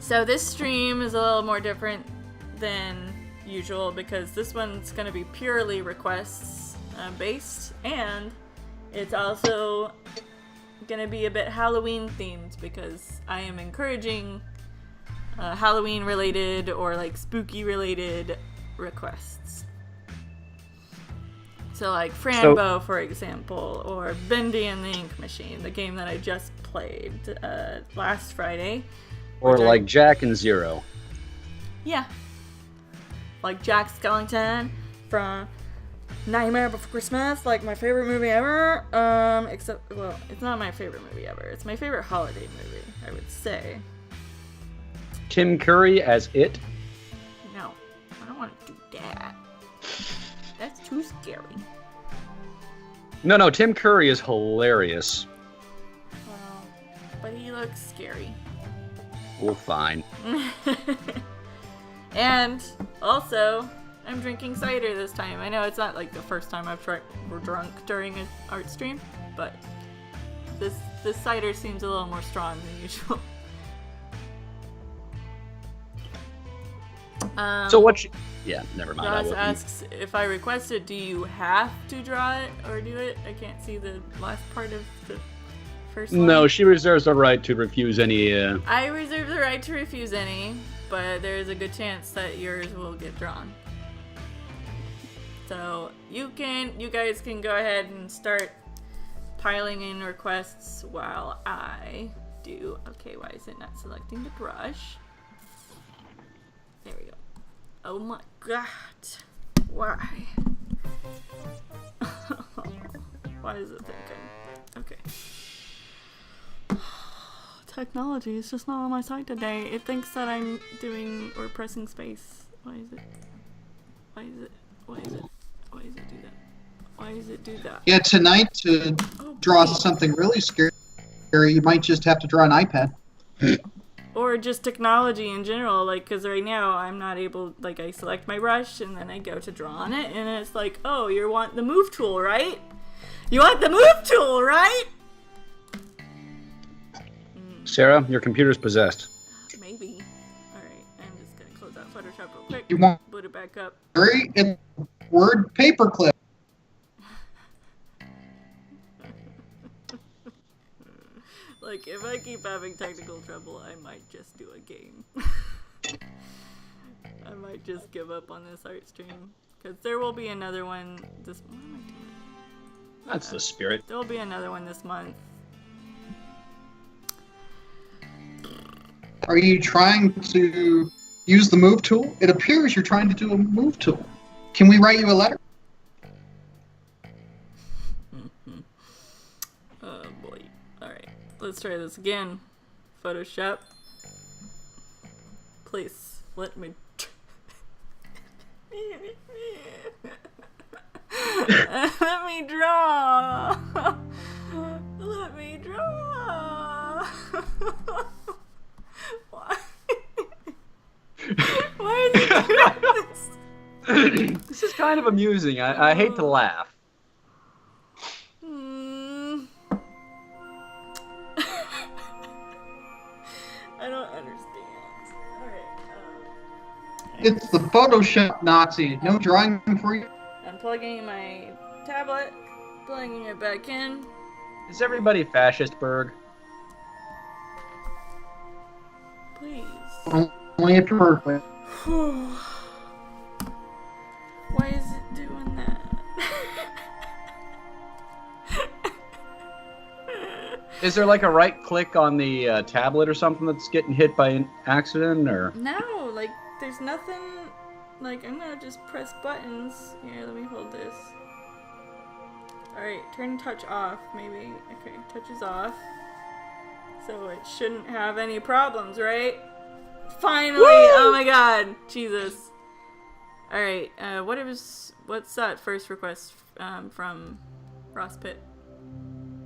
So this stream is a little more different than usual because this one's going to be purely requests based, and it's also going to be a bit Halloween themed because I am encouraging Halloween related or like spooky related requests. So like Franbo, for example, or Bendy and the Ink Machine, the game that I just played last Friday. Or like Jack and Zero. Yeah. Like Jack Skellington from Nightmare Before Christmas, like my favorite movie ever. Except, well, it's not my favorite movie ever. It's my favorite holiday movie, I would say. Tim Curry as It? No, I don't want to do that. That's too scary. No, Tim Curry is hilarious. Well, but he looks scary. Well, fine. And also, I'm drinking cider this time. I know it's not like the first time I've we're drunk during an art stream, but this cider seems a little more strong than usual. So what? Yeah, never mind. Ross asks if I requested, do you have to draw it or do it? I can't see the last part of the first line. No, she reserves the right to refuse any. I reserve the right to refuse any, but there is a good chance that yours will get drawn. So you guys can go ahead and start piling in requests while I do. Okay, why is it not selecting the brush? There we go. Oh my god. Why? Why is it thinking? Okay. Technology is just not on my side today. It thinks that I'm doing or pressing space. Why is it? Why is it? Why is it? Why does it do that? Why does it do that? Yeah, tonight to draw something really scary, you might just have to draw an iPad. Or just technology in general, like, because right now I'm not able, like, I select my brush and then I go to draw on it and it's like, oh, you want the move tool, right? You want the move tool, right? Sarah, your computer's possessed. Maybe. Alright, I'm just going to close out Photoshop real quick. You want boot it back up. Word paperclip. Like, if I keep having technical trouble, I might just do a game. I might just give up on this art stream. Because there will be another one this... What am I doing? That's the spirit. There will be another one this month. Are you trying to use the move tool? It appears you're trying to do a move tool. Can we write you a letter? Oh boy. Alright, let's try this again. Photoshop. Please, let me... Let me draw! Let me draw! Why? Why is it doing this? This is kind of amusing. I hate to laugh. I don't understand. Alright, It's the Photoshop Nazi. No drawing for you. I'm plugging my tablet, plugging it back in. Is everybody fascist, Berg? Please. Only if you're perfect. Why is it doing that? Is there like a right click on the tablet or something that's getting hit by an accident, or? No, like there's nothing. Like I'm gonna just press buttons. Here, let me hold this. Alright, turn touch off, maybe. Okay, touch is off. So it shouldn't have any problems, right? Finally! Woo! Oh my god! Jesus. Alright, what's that first request from Ross Pitt?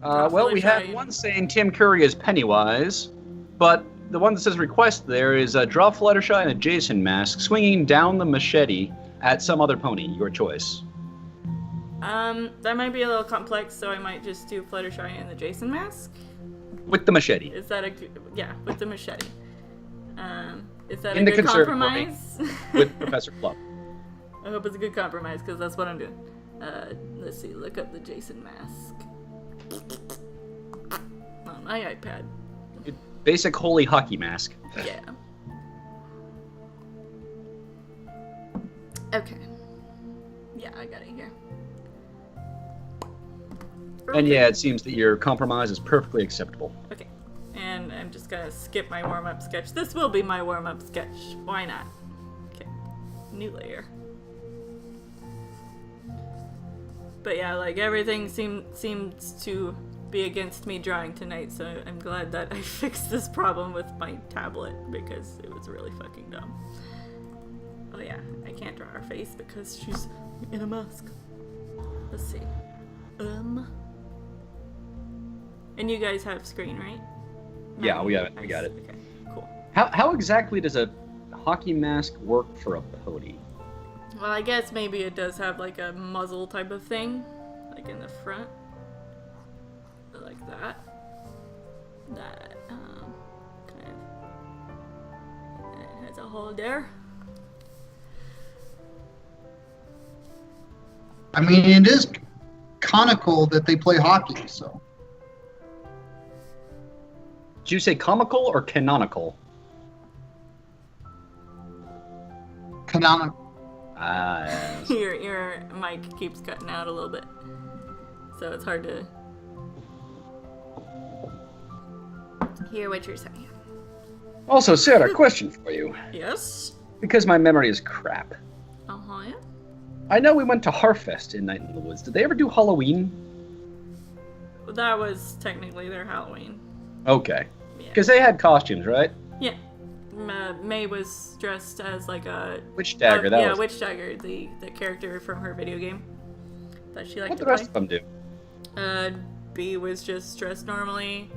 Well, we had one saying Tim Curry is Pennywise, but the one that says request there is draw Fluttershy in a Jason mask swinging down the machete at some other pony. Your choice. That might be a little complex, so I might just do Fluttershy in the Jason mask. With the machete. Is that yeah, with the machete. Is that In a the good conservatory. compromise? With Professor Plum. I hope it's a good compromise, because that's what I'm doing. Let's see, look up the Jason mask. On my iPad. Basic holy hockey mask. Yeah. Okay. Yeah, I got it here. And yeah, it seems that your compromise is perfectly acceptable. Okay. And I'm just gonna skip my warm-up sketch. This will be my warm-up sketch. Why not? Okay. New layer. But yeah, like everything seems to be against me drawing tonight, so I'm glad that I fixed this problem with my tablet because it was really fucking dumb. Oh yeah, I can't draw her face because she's in a mask. Let's see. And you guys have screen, right? Yeah, we got it. We got it. Okay, cool. How exactly does a hockey mask work for a pony? Well, I guess maybe it does have like a muzzle type of thing, like in the front, like that. That kind of. And it has a hole there. I mean, it is conical that they play hockey, so. Did you say comical or canonical? Canonical. Ah, yes. Your mic keeps cutting out a little bit, so it's hard to hear what you're saying. Also, Sarah, question for you. Yes? Because my memory is crap. Uh-huh, yeah? I know we went to Harfest in Night in the Woods. Did they ever do Halloween? Well, that was technically their Halloween. Okay. Yeah. Because they had costumes, right? Yeah. May was dressed as like a... Witch Dagger, that yeah, was... Witch Dagger, the character from her video game that she liked What to the rest of play. them do? B was just dressed normally.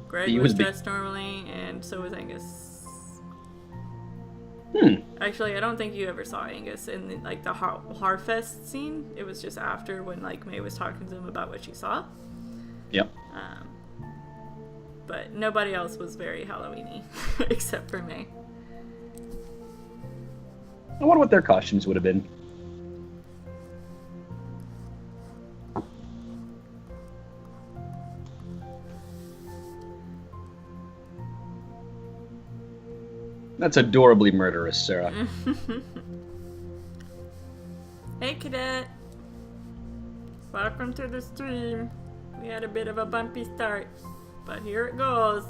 Greg B was was B. dressed normally, and so was Angus. Hmm. Actually, I don't think you ever saw Angus in the, like the Harfest scene. It was just after when like May was talking to him about what she saw. Yep. But nobody else was very Halloween-y except for May. I wonder what their costumes would have been. That's adorably murderous, Sarah. Hey, Cadet. Welcome to the stream. We had a bit of a bumpy start, but here it goes.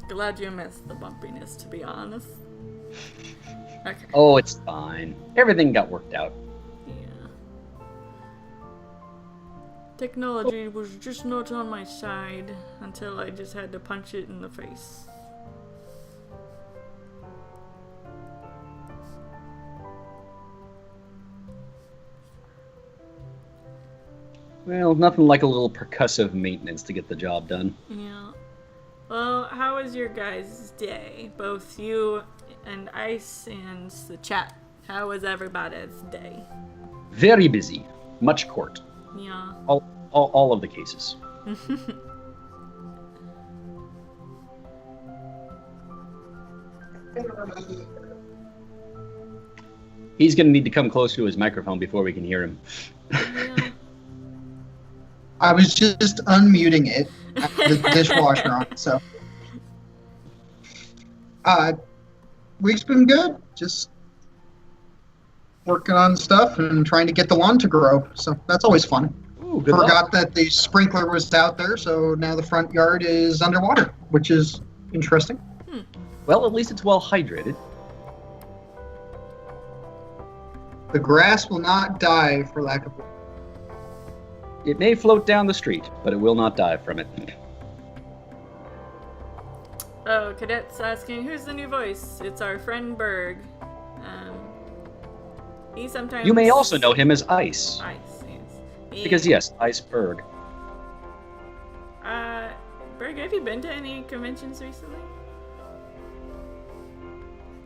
Glad you missed the bumpiness, to be honest. Okay. Oh, it's fine. Everything got worked out. Yeah. Technology was just not on my side until I just had to punch it in the face. Well, nothing like a little percussive maintenance to get the job done. Yeah. Well, how was your guys' day? Both you and Ice and the chat. How was everybody's day? Very busy. Much court. Yeah. All of the cases. He's going to need to come close to his microphone before we can hear him. Yeah. I was just unmuting it. The dishwasher on, so. Week's been good. Just working on stuff and trying to get the lawn to grow. So that's always fun. Ooh, good luck. Forgot that the sprinkler was out there, so now the front yard is underwater, which is interesting. Well, at least it's well hydrated. The grass will not die for lack of water. It may float down the street, but it will not die from it. Oh, Cadet's asking, who's the new voice? It's our friend Berg. He sometimes... You may also know him as Ice. Ice, yes. Because yes, Iceberg. Berg, have you been to any conventions recently?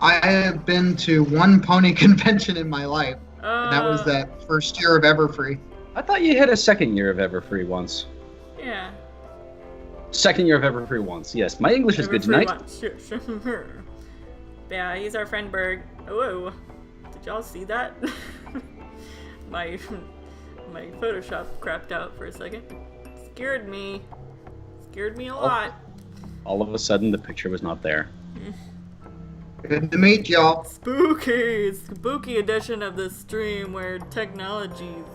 I have been to one pony convention in my life, and that was that first year of Everfree. I thought you hit a second year of Everfree once. Yeah. Second year of Everfree once, yes. My English is good tonight. Sure. Yeah, he's our friend Berg. Whoa. Did y'all see that? my Photoshop crapped out for a second. Scared me a lot. All of a sudden, the picture was not there. Good to meet y'all. Spooky edition of the stream where technology's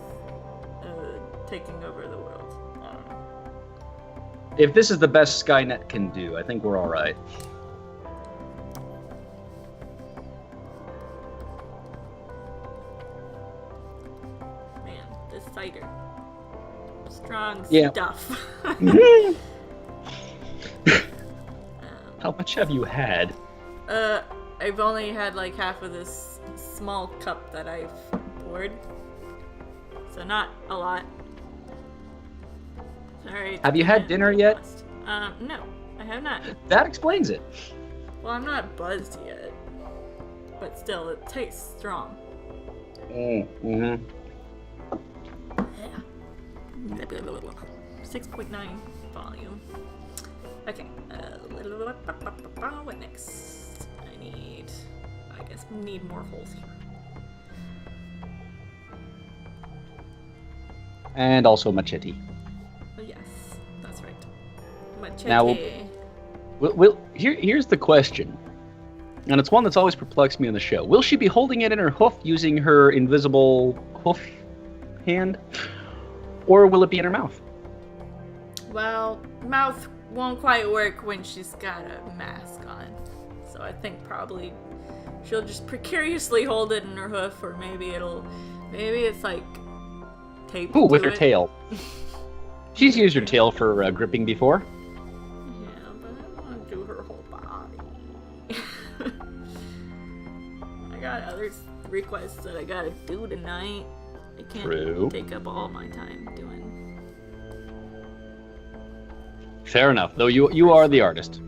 taking over the world. I don't know. If this is the best Skynet can do, I think we're all right. Man, this cider. Strong stuff. How much have you had? I've only had like half of this small cup that I've poured. So not a lot. Sorry. Have you had dinner yet? No, I have not. That explains it. Well, I'm not buzzed yet. But still, it tastes strong. Mm-hmm. Yeah. 6.9 volume. Okay. What next? I guess we need more holes here. And also machete. Oh, yes, that's right. Machete. Now, here's the question. And it's one that's always perplexed me on the show. Will she be holding it in her hoof using her invisible hoof hand? Or will it be in her mouth? Well, mouth won't quite work when she's got a mask on. So I think probably she'll just precariously hold it in her hoof, or maybe it's like taped Ooh, with to her it. tail. She's used her tail for gripping before. Yeah, but I don't want to do her whole body. I got other requests that I gotta do tonight. I can't take up all my time doing. Fair enough, though you are the artist.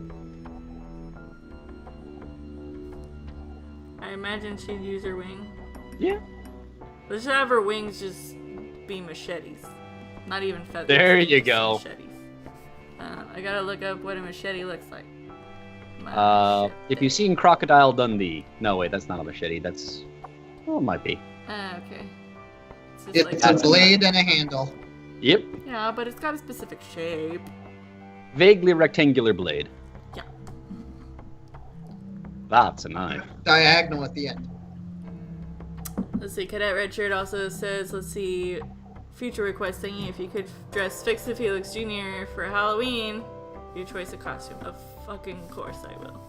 I imagine she'd use her wing. Yeah. Let's have her wings just be machetes. Not even feathers. There you just go. Machetes. I gotta look up what a machete looks like. If you've seen Crocodile Dundee. No, wait, that's not a machete. That's... Well, it might be. Okay. It's a blade and a handle. Yep. Yeah, but it's got a specific shape. Vaguely rectangular blade. Yeah. That's a knife. Diagonal at the end. Let's see, Cadet Redshirt also says, let's see, future request thingy, if you could dress Fix the Felix Jr. for Halloween, your choice of costume. Of fucking course I will.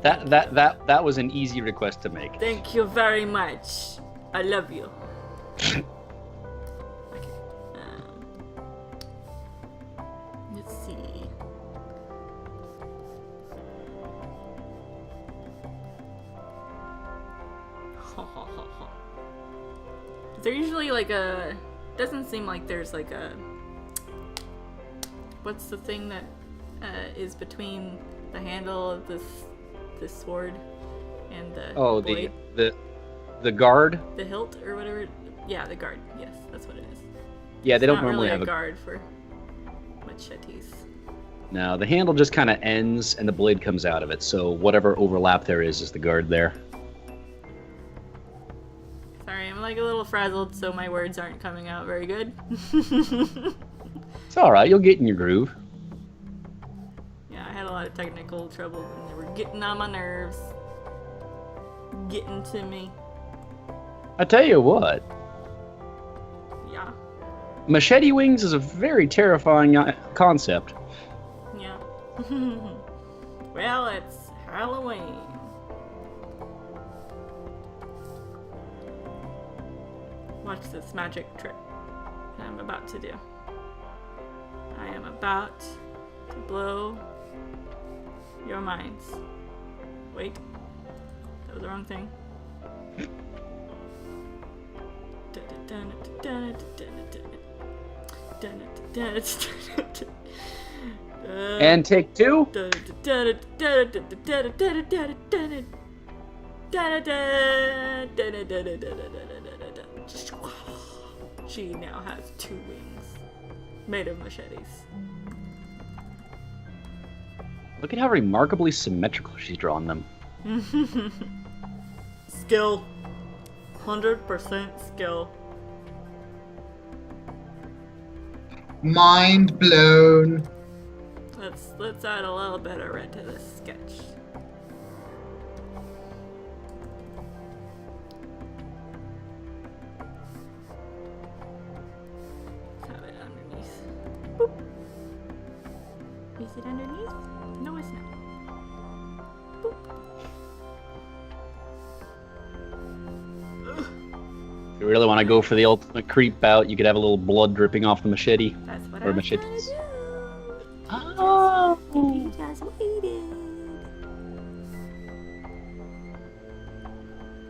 That was an easy request to make. Thank you very much. I love you. Okay. Let's see. Is there usually like a... Doesn't seem like there's like a... What's the thing that is between the handle of this sword and the blade? the guard? The hilt or whatever? Yeah, the guard. Yes, that's what it is. Yeah, they It's don't not normally really have a guard for machetes. No, the handle just kind of ends and the blade comes out of it. So whatever overlap there is the guard there. Sorry, I'm like a little frazzled, so my words aren't coming out very good. It's all right. You'll get in your groove. Yeah, I had a lot of technical troubles and they were getting on my nerves. Getting to me. I tell you what. Yeah. Machete wings is a very terrifying concept. Yeah. Well, it's Halloween. Watch this magic trick that I'm about to do. I am about to blow your minds. Wait. That was the wrong thing. And take two. she now has 2 wings made of machetes. Look at how remarkably symmetrical she's drawn them. Skill. 100% skill. Mind blown. Let's add a little bit of red to this sketch. Let's have it underneath. Boop. Is it underneath? No, it's not. Boop. If you really want to go for the ultimate creep out, you could have a little blood dripping off the machete. That's what or I was machetes. trying to do. Oh! You just waited.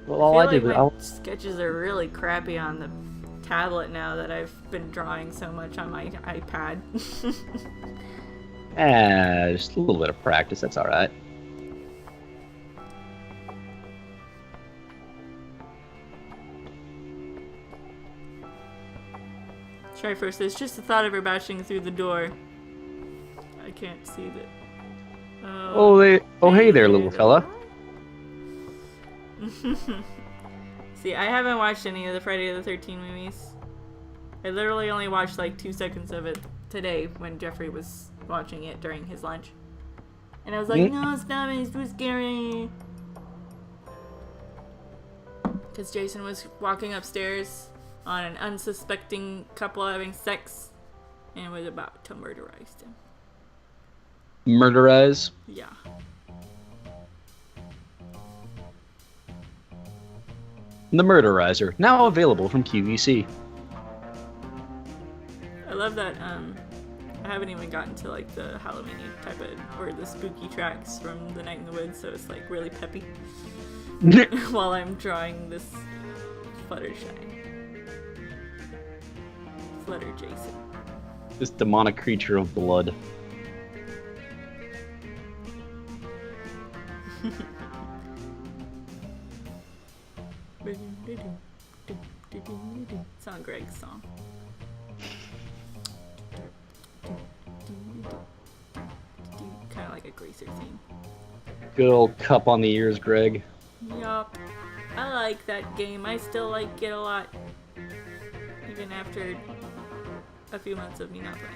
Well, all I did was my sketches are really crappy on the tablet now that I've been drawing so much on my iPad. just a little bit of practice. That's all right. Try first. It's just the thought of her bashing through the door. I can't see that. Hey there, little fella. See, I haven't watched any of the Friday the 13th movies. I literally only watched like 2 seconds of it today when Jeffrey was watching it during his lunch. And I was like, no, stop it, it's too scary. Because Jason was walking upstairs on an unsuspecting couple having sex and was about to murderize him. Murderize? Yeah. The Murderizer, now available from QVC. I love that, I haven't even gotten to like the Halloween type of, or the spooky tracks from The Night in the Woods, so it's like really peppy while I'm drawing this Fluttershy. Flutter Jason. This demonic creature of blood. It's on Greg's song. Kind of like a greaser theme. Good old cup on the ears, Greg. Yup. I like that game. I still like it a lot. Even after a few months of me not playing.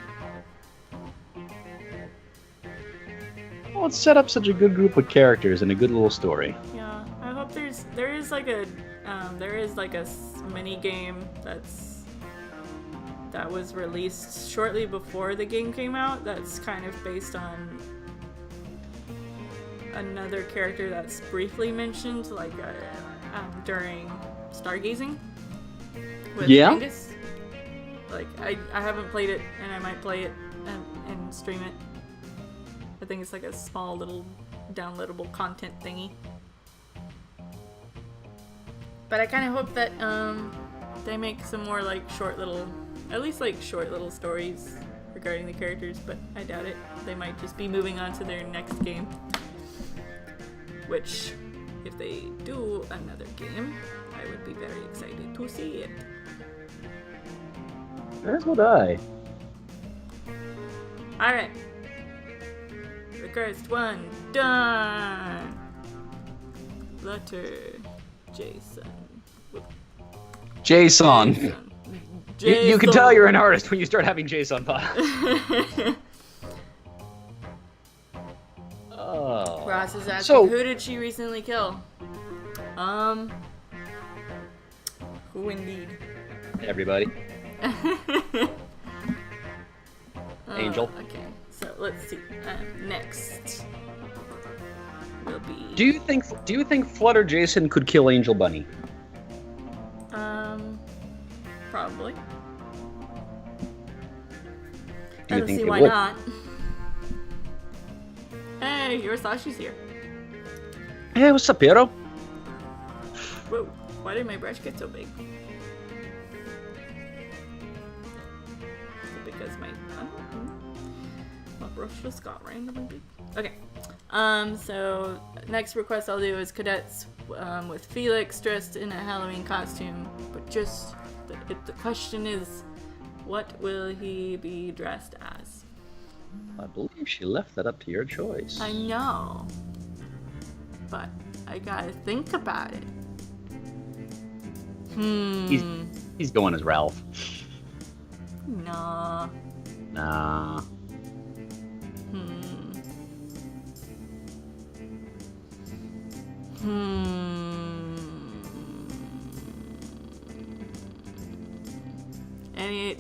Well, it's set up such a good group of characters and a good little story. Yeah, I hope there is like a mini game that was released shortly before the game came out. That's kind of based on another character that's briefly mentioned, like during Stargazing with Angus. Like I haven't played it, and I might play it and stream it. I think it's like a small little downloadable content thingy. But I kind of hope that they make some more like short little stories regarding the characters, but I doubt it. They might just be moving on to their next game. Which, if they do another game, I would be very excited to see it. As would I. Alright. The cursed one done! Flutter Jason. Jason. You can tell you're an artist when you start having Jason pop. Oh. Ross is asking, who did she recently kill? Who indeed? Everybody. Angel. Okay, so let's see. Next will be. Do you think Flutter Jason could kill Angel Bunny? Probably. Do I you don't think see it why would? not. Hey, your Sashi's here. Hey, what's up, Piero? Whoa, why did my brush get so big? Is it because my brush just got randomly big? Okay. So next request I'll do is cadets with Felix dressed in a Halloween costume, but just the The question is, what will he be dressed as? I believe she left that up to your choice. I know. But I gotta think about it. He's going as Ralph. Nah. Nah.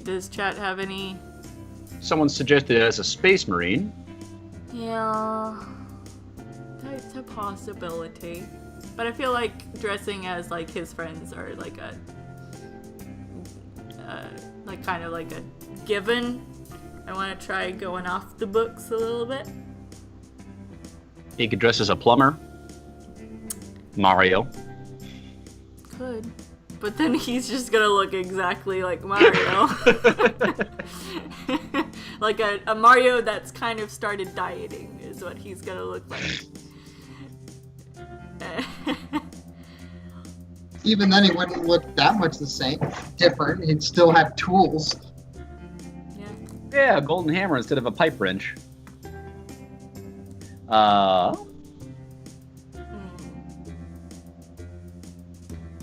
Does chat have any? Someone suggested as a space marine. Yeah, that's a possibility. But I feel like dressing as like his friends are like like kind of like a given. I want to try going off the books a little bit. He could dress as a plumber. Mario. Could. But then he's just gonna look exactly like Mario. Like a Mario that's kind of started dieting is what he's gonna look like. Even then, he wouldn't look that much the same. Different. He'd still have tools. Yeah, a golden hammer instead of a pipe wrench.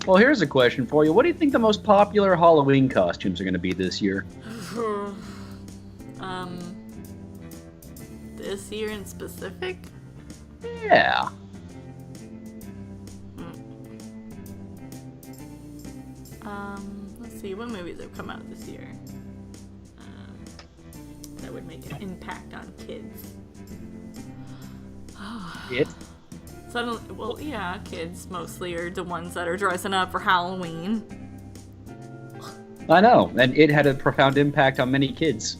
Well, here's a question for you. What do you think the most popular Halloween costumes are going to be this year? This year in specific? Yeah. Let's see, what movies have come out this year? That would make an impact on kids. It? Suddenly, well, yeah, kids mostly are the ones that are dressing up for Halloween. I know, and it had a profound impact on many kids.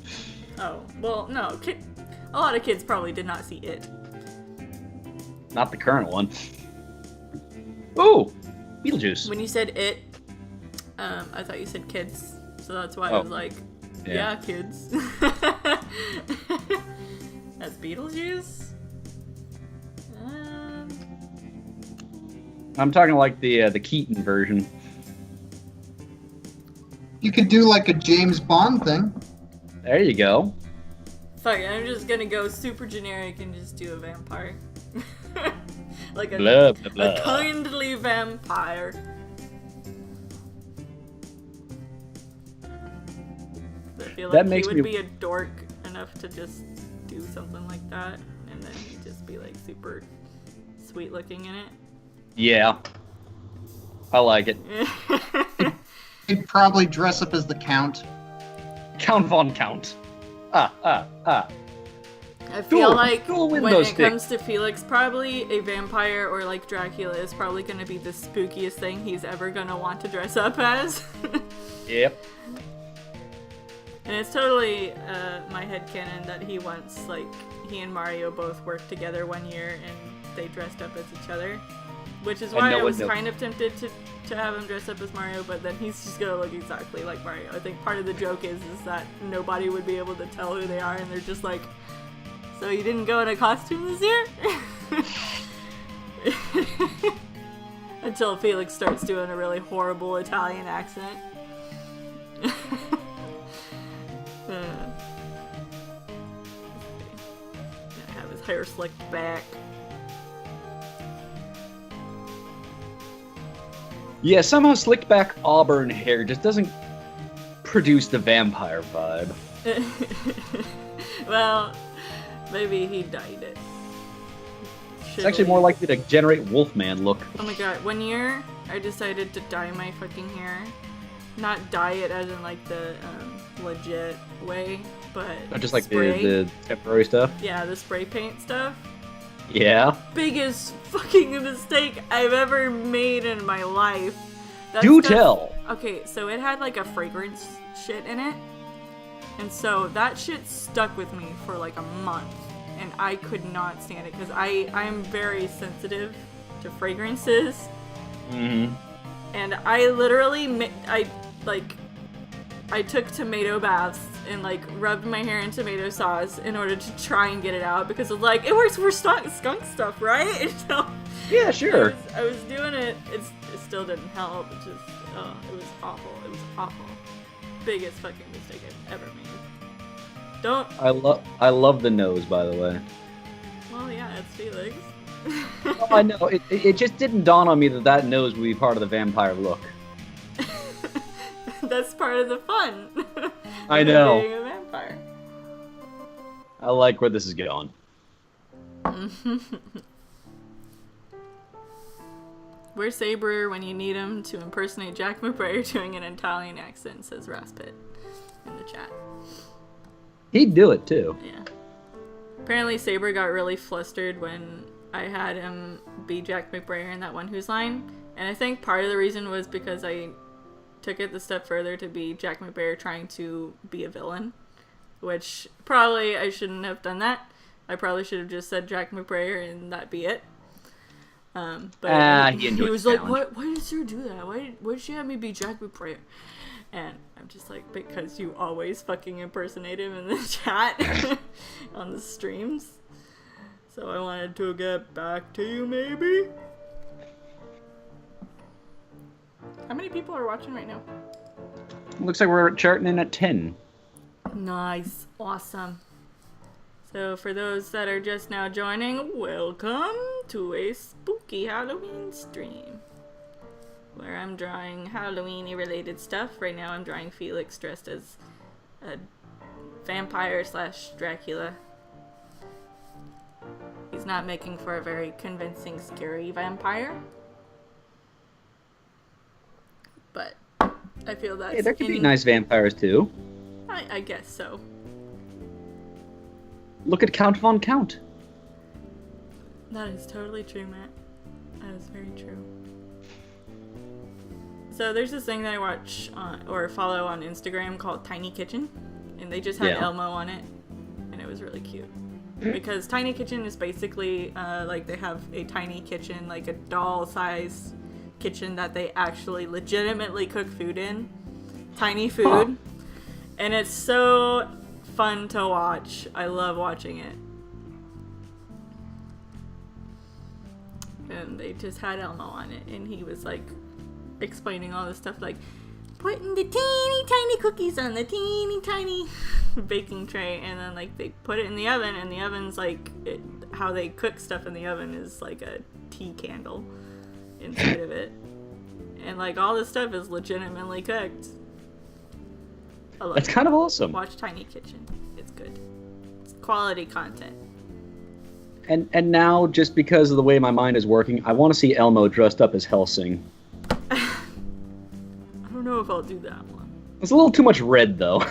Oh, well, no, a lot of kids probably did not see it. Not the current one. Ooh, Beetlejuice. When you said it, I thought you said kids, so that's why I was like, yeah kids. That's Beetlejuice? I'm talking like the Keaton version. You could do like a James Bond thing. There you go. Fuck it, I'm just gonna go super generic and just do a vampire. Like a, blah, blah, blah. A kindly vampire. I feel like he would be a dork enough to just do something like that, and then he'd just be like super sweet looking in it. Yeah. I like it. He'd probably dress up as the Count. Count Von Count. I feel like when it comes to Felix, probably a vampire or like Dracula is probably going to be the spookiest thing he's ever going to want to dress up as. Yep. And it's totally my headcanon that he and Mario both worked together one year and they dressed up as each other. Which is why I was kind of tempted to have him dress up as Mario, but then he's just gonna look exactly like Mario. I think part of the joke is that nobody would be able to tell who they are, and they're just like, so you didn't go in a costume this year? Until Felix starts doing a really horrible Italian accent. Have his hair slicked back. Yeah, somehow slicked back auburn hair just doesn't produce the vampire vibe. Well, maybe he dyed it. It's actually more likely to generate Wolfman look. Oh my god, one year I decided to dye my fucking hair. Not dye it as in like the legit way, but not just like the temporary stuff? Yeah, the spray paint stuff. Yeah. Biggest fucking mistake I've ever made in my life. Tell. Okay, so it had like a fragrance shit in it. And so that shit stuck with me for like a month. And I could not stand it because I'm very sensitive to fragrances. Mm-hmm. And I literally, I took tomato baths and like rubbed my hair in tomato sauce in order to try and get it out because it was like, it works for skunk stuff, right? Yeah, sure. I was doing it. It still didn't help. It was awful. It was awful. Biggest fucking mistake I've ever made. Don't. I love the nose, by the way. Well, yeah, it's Felix. Oh, I know. It just didn't dawn on me that nose would be part of the vampire look. That's part of the fun. I know. Being a vampire. I like where this is going. Where's Saber when you need him to impersonate Jack McBrayer doing an Italian accent, says Raspit in the chat. He'd do it, too. Yeah. Apparently Saber got really flustered when I had him be Jack McBrayer in that One Who's line. And I think part of the reason was because I took it the step further to be Jack McBrayer trying to be a villain. Which probably I shouldn't have done that. I probably should have just said Jack McBrayer and that be it. But he was like, why did you do that? Why did she have me be Jack McBrayer? And I'm just like, because you always fucking impersonate him in the chat on the streams. So I wanted to get back to you, maybe? How many people are watching right now? Looks like we're charting in at 10. Nice. Awesome. So for those that are just now joining, welcome to a spooky Halloween stream. Where I'm drawing Halloween-y related stuff. Right now I'm drawing Felix dressed as a vampire / Dracula. He's not making for a very convincing, scary vampire. But I feel that Hey, there could be nice vampires too. I guess so. Look at Count Von Count. That is totally true, Matt. That is very true. So there's this thing that I watch or follow on Instagram called Tiny Kitchen, and they just had Elmo on it, and it was really cute. Because Tiny Kitchen is basically like they have a tiny kitchen, like a doll-sized kitchen that they actually legitimately cook food in. Tiny food. Huh. And it's so fun to watch. I love watching it. And they just had Elmo on it, and he was like explaining all this stuff, like putting the teeny tiny cookies on the teeny tiny baking tray, and then like they put it in the oven, and the oven's like how they cook stuff in the oven is like a tea candle inside of it, and like all this stuff is legitimately cooked. That's kind of awesome. Watch Tiny Kitchen. It's good. It's quality content. And now, just because of the way my mind is working, I want to see Elmo dressed up as Helsing. I don't know if I'll do that one. It's a little too much red, though.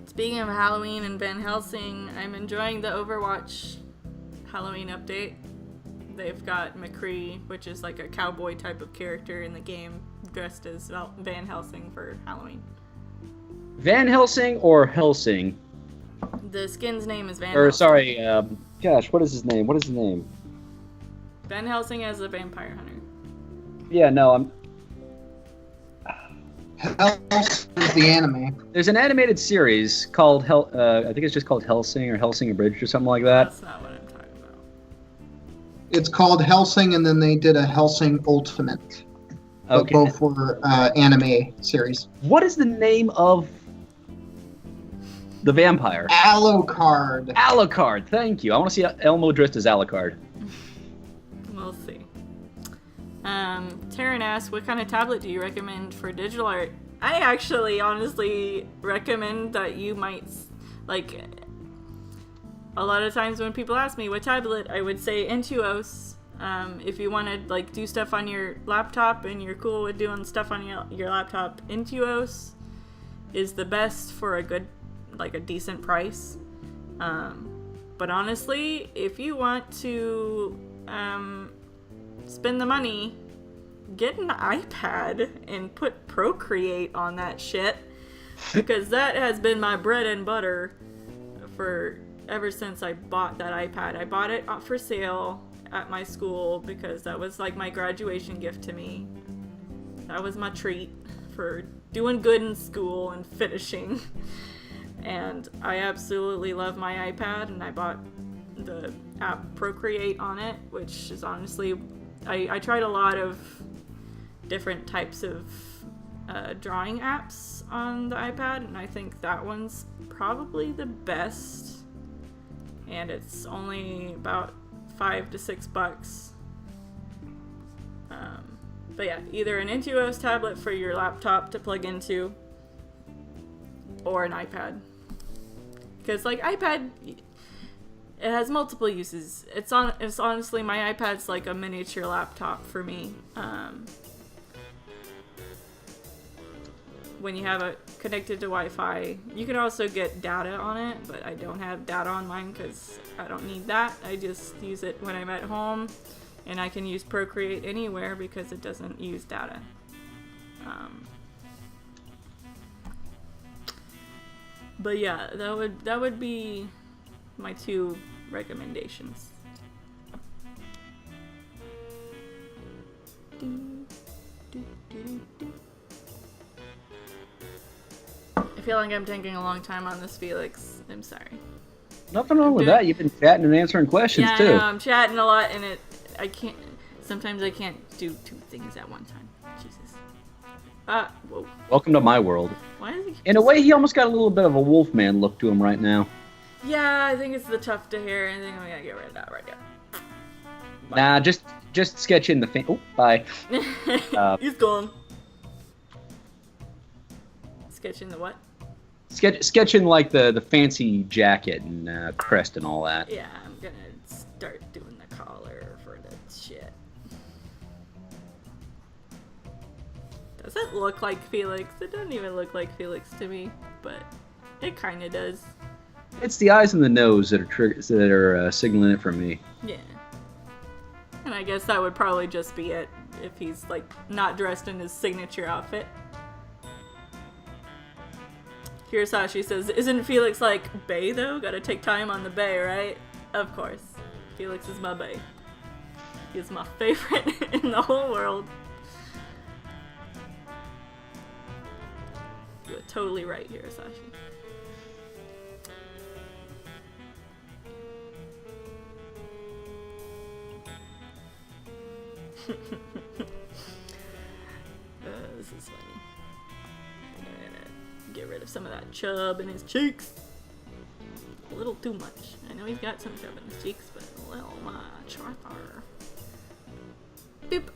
Speaking of Halloween and Van Helsing, I'm enjoying the Overwatch Halloween update. They've got McCree, which is like a cowboy type of character in the game, dressed as Van Helsing for Halloween. Van Helsing or Helsing? The skin's name is Van Or, Helsing. sorry, gosh, what is his name? What is his name? Van Helsing as a vampire hunter. Yeah, no, I'm... Hell's is the anime. There's an animated series called, I think it's just called Helsing or Helsing Abridged or something like that. That's not what I'm talking about. It's called Helsing, and then they did a Helsing Ultimate. Okay. Both were anime series. What is the name of the vampire? Alucard. Alucard, thank you. I want to see Elmo dressed as Alucard. We'll see. Taryn asks, what kind of tablet do you recommend for digital art? I actually honestly recommend that you might, like, a lot of times when people ask me what tablet, I would say Intuos. If you want to like do stuff on your laptop and you're cool with doing stuff on your laptop, Intuos is the best for a good, like a decent price. But honestly, if you want to spend the money, get an iPad and put Procreate on that shit, because that has been my bread and butter for ever since I bought that iPad. I bought it for sale at my school because that was like my graduation gift to me. That was my treat for doing good in school and finishing. And I absolutely love my iPad, and I bought the app Procreate on it, which is honestly, I tried a lot of different types of drawing apps on the iPad, and I think that one's probably the best. And it's only about $5 to $6. But yeah, either an Intuos tablet for your laptop to plug into, or an iPad. Because like iPad, it has multiple uses. It's honestly, my iPad's like a miniature laptop for me. When you have it connected to Wi-Fi, you can also get data on it, but I don't have data on mine because I don't need that. I just use it when I'm at home, and I can use Procreate anywhere because it doesn't use data. But yeah, that would be my 2 recommendations. I feel like I'm taking a long time on this, Felix. I'm sorry. Nothing wrong with that. You've been chatting and answering questions too. Yeah, I'm chatting a lot, and I can't. Sometimes I can't do 2 things at one time. Jesus. Whoa. Welcome to my world. Why is he? In a way, he almost got a little bit of a Wolfman look to him right now. Yeah, I think it's the tuft to hair. I think I'm gonna get rid of that right now. Bye. Nah, just sketch in the Oh, bye. He's gone. Sketching the what? Sketching like the fancy jacket and crest and all that. Yeah, I'm gonna start doing the collar for the shit. Does it look like Felix? It doesn't even look like Felix to me, but it kind of does. It's the eyes and the nose that are signaling it for me. Yeah. And I guess that would probably just be it if he's like not dressed in his signature outfit. Kirasashi says, isn't Felix like bae though? Gotta take time on the bae, right? Of course. Felix is my bae. He is my favorite in the whole world. You're totally right, Kirasashi. This is funny. I'm gonna get rid of some of that chub in his cheeks. A little too much. I know he's got some chub in his cheeks, but a little much right there. Boop.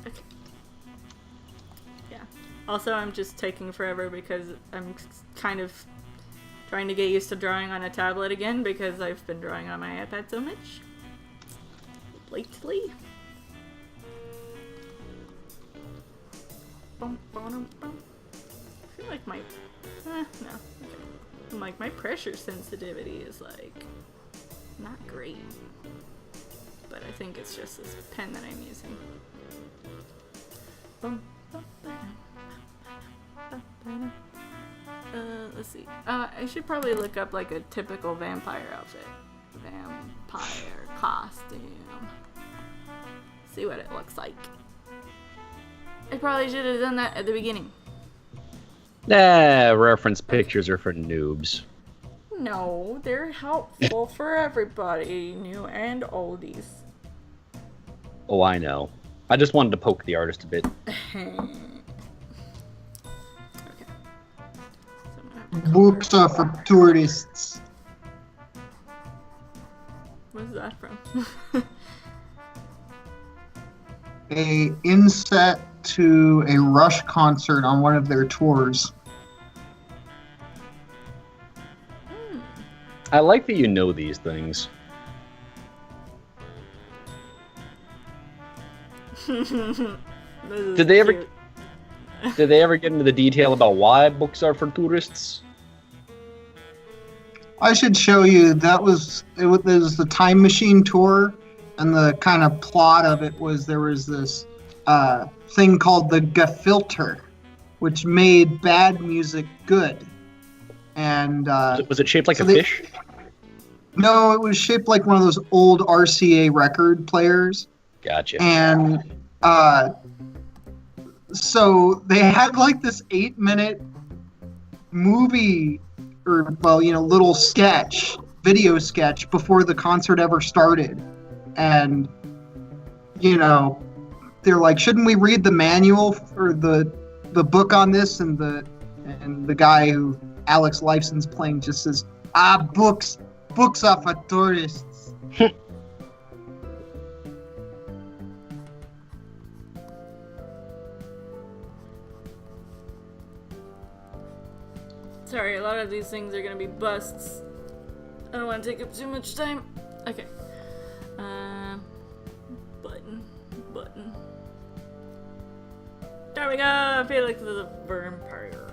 Okay. Yeah. Also, I'm just taking forever because I'm kind of trying to get used to drawing on a tablet again because I've been drawing on my iPad so much lately. I feel like my no. Okay. I'm like my pressure sensitivity is like not great, but I think it's just this pen that I'm using. Let's see. I should probably look up like a typical vampire outfit. Vampire costume. See what it looks like. I probably should have done that at the beginning. Reference pictures are for noobs. No, they're helpful for everybody, new and oldies. Oh, I know. I just wanted to poke the artist a bit. Books are for tourists. Where's that from? A inset to a Rush concert on one of their tours. I like that you know these things. Did they ever get into the detail about why books are for tourists? I should show you. There was the Time Machine tour, and the kind of plot of it was there was this thing called the Gefilter, which made bad music good. And was it shaped like a fish? No, it was shaped like one of those old RCA record players. Gotcha. And So they had like this 8-minute movie, or little video sketch before the concert ever started, and they're like, shouldn't we read the manual or the book on this? And the guy who Alex Lifeson's playing just says, books are for tourists. Sorry, a lot of these things are gonna be busts. I don't want to take up too much time. Okay. Button. There we go! Felix is a vampire.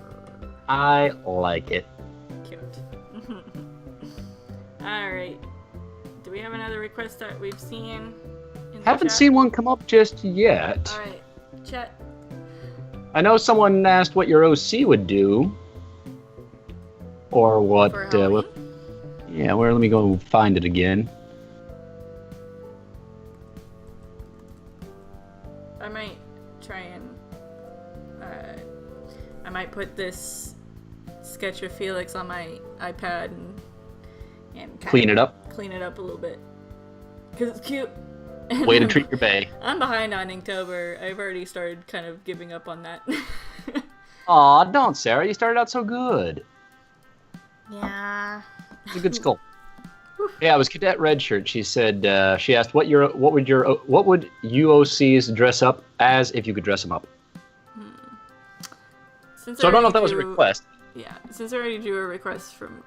I like it. Cute. Alright. Do we have another request that we've seen? Haven't seen one come up just yet. Alright. Chat. I know someone asked what your OC would do. Or what, yeah, let me go find it again. I might try and, I might put this sketch of Felix on my iPad and clean it up a little bit. Because it's cute. Way to treat your bae. I'm behind on Inktober. I've already started kind of giving up on that. Aw, don't, Sarah. You started out so good. Yeah. It's a good skull. Yeah, it was Cadet Redshirt. She said she asked what would UOCs dress up as if you could dress them up. So I don't know if that was a request. Yeah, since I already drew a request from,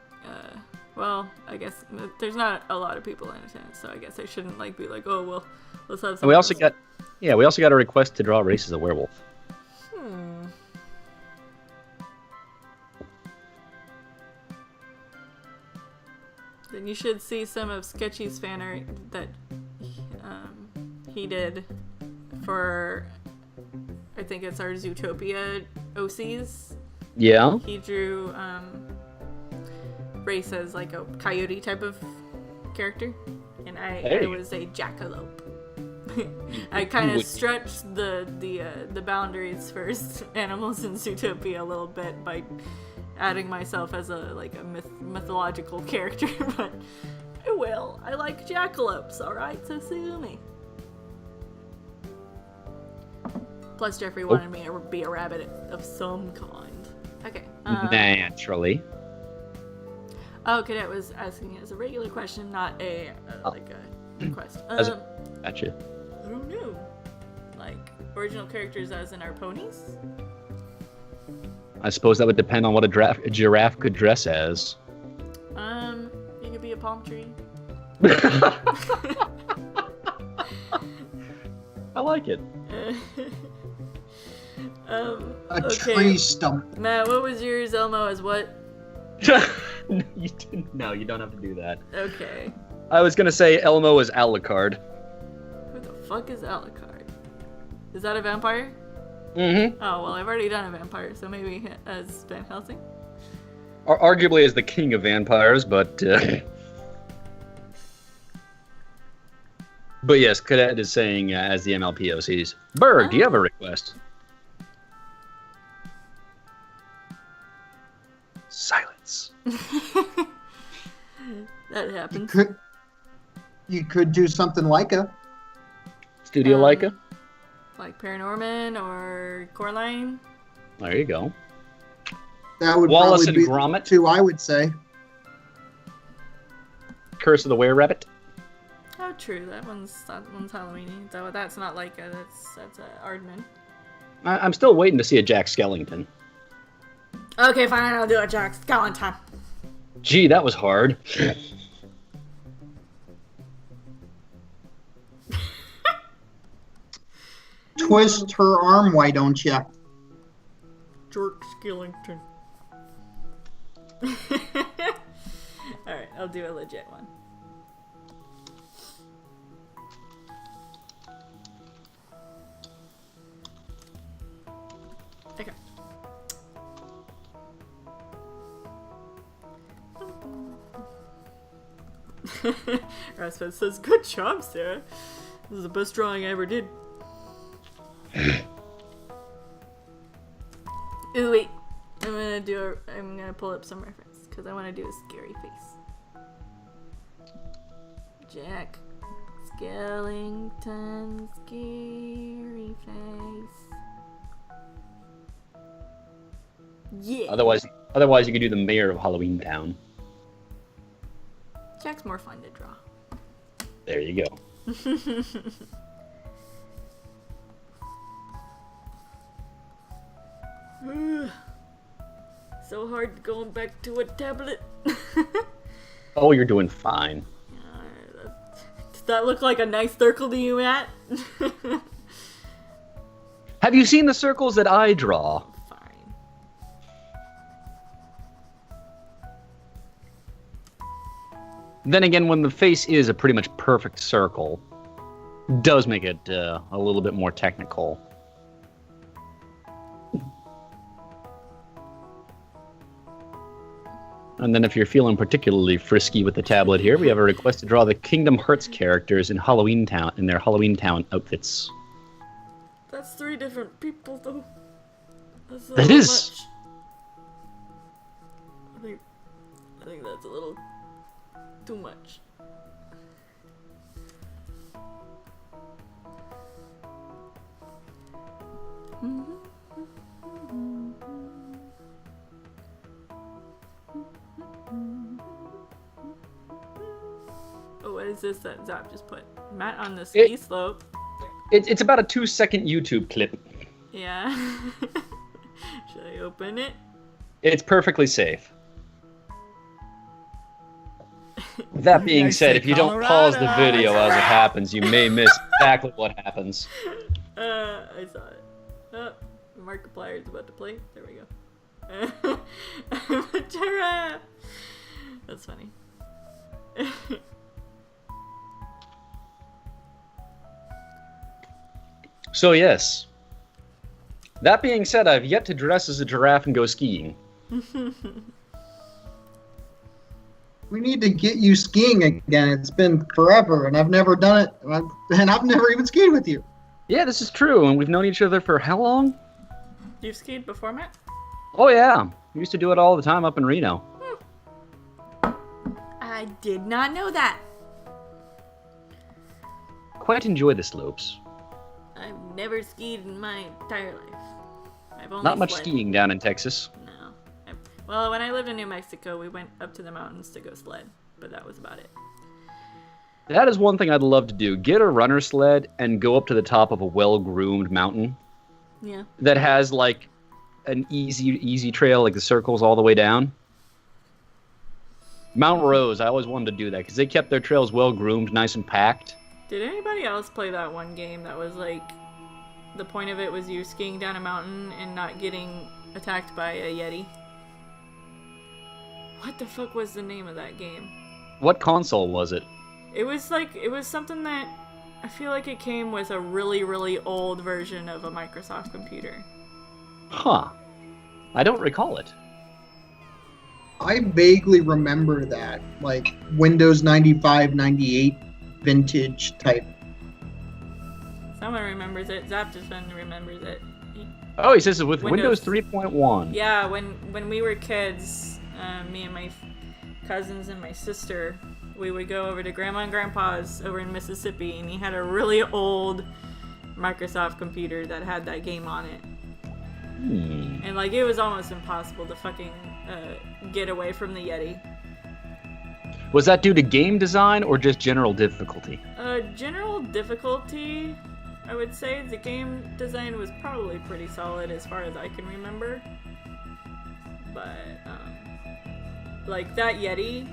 well, I guess there's not a lot of people in attendance, so I guess I shouldn't be like, oh well, let's have. And we also got a request to draw Race as a werewolf. Then you should see some of Sketchy's fan art that he did for, I think it's our Zootopia OCs. Yeah. He drew Race as like a coyote type of character, and I was a jackalope. I kind of stretched the boundaries for animals in Zootopia a little bit by adding myself as a mythological character, but I like jackalopes, alright, so sue me. Plus Jeffrey wanted me to be a rabbit of some kind. Okay. Naturally. Oh, Cadet was asking as a regular question, not a request. Gotcha. I don't know. Original characters as in our ponies? I suppose that would depend on what a giraffe could dress as. You could be a palm tree. I like it. A tree stump. Matt, what was yours, Elmo, as what? No, you don't have to do that. Okay. I was gonna say Elmo is Alucard. Who the fuck is Alucard? Is that a vampire? Mm-hmm. Oh, well, I've already done a vampire, so maybe as Van Helsing? Arguably as the king of vampires, but... But yes, Cadet is saying as the MLPOCs. Bird, do you have a request? Silence. That happens. You could do something like a Studio Leica? Like Paranorman or Coraline? There you go. That would Wallace probably and be Gromit? two, I would say. Curse of the Were-Rabbit? Oh, true. That one's Halloween-y. That's not Leica. That's Aardman. I'm still waiting to see a Jack Skellington. Okay, fine. I'll do a Jack Skellington. Gee, that was hard. Twist her arm, why don't ya? Jack Skellington. Alright, I'll do a legit one. Okay. Rasmus says, good job, Sarah. This is the best drawing I ever did. Ooh, wait. I'm gonna pull up some reference because I want to do a scary face. Jack Skellington scary face. Yeah. Otherwise you could do the mayor of Halloween Town. Jack's more fun to draw. There you go. So hard going back to a tablet. Oh, you're doing fine. Does that look like a nice circle to you, Matt? Have you seen the circles that I draw? Fine. Then again, when the face is a pretty much perfect circle, does make it a little bit more technical. And then if you're feeling particularly frisky with the tablet here, we have a request to draw the Kingdom Hearts characters in Halloween Town in their Halloween Town outfits. That's 3 different people, though. That's a That little is. much. I think that's a little too much. Oh, what is this that Zap just put? Matt on the ski slope. It's about a 2-second YouTube clip. Yeah. Should I open it? It's perfectly safe. That being said, if you don't pause the video as it happens, you may miss exactly what happens. I saw it. Oh, Markiplier is about to play. There we go. I'm a giraffe. That's funny. So yes. That being said, I've yet to dress as a giraffe and go skiing. We need to get you skiing again. It's been forever, and I've never done it, and I've never even skied with you. Yeah, this is true, and we've known each other for how long? You've skied before, Matt? Oh yeah, we used to do it all the time up in Reno. I did not know that. Quite enjoy the slopes. I've never skied in my entire life. I've only Not much sled. skiing down in Texas. No. Well, when I lived in New Mexico, we went up to the mountains to go sled, but that was about it. That is one thing I'd love to do. Get a runner sled and go up to the top of a well-groomed mountain. Yeah. That has like an easy trail, like the circles all the way down. Mount Rose, I always wanted to do that because they kept their trails well-groomed, nice and packed. Did anybody else play that one game that was like, the point of it was you skiing down a mountain and not getting attacked by a Yeti? What the fuck was the name of that game? What console was it? It was something that I feel like it came with a really, really old version of a Microsoft computer. Huh. I don't recall it. I vaguely remember that, like Windows 95, 98 vintage type. Someone remembers it. Zaptifun remembers it. Oh, he says it with Windows 3.1. Yeah, when we were kids, me and my cousins and my sister, we would go over to Grandma and Grandpa's over in Mississippi, and he had a really old Microsoft computer that had that game on it. And like it was almost impossible to fucking get away from the Yeti. Was that due to game design or just general difficulty? General difficulty, I would say. The game design was probably pretty solid as far as I can remember. But, like that Yeti,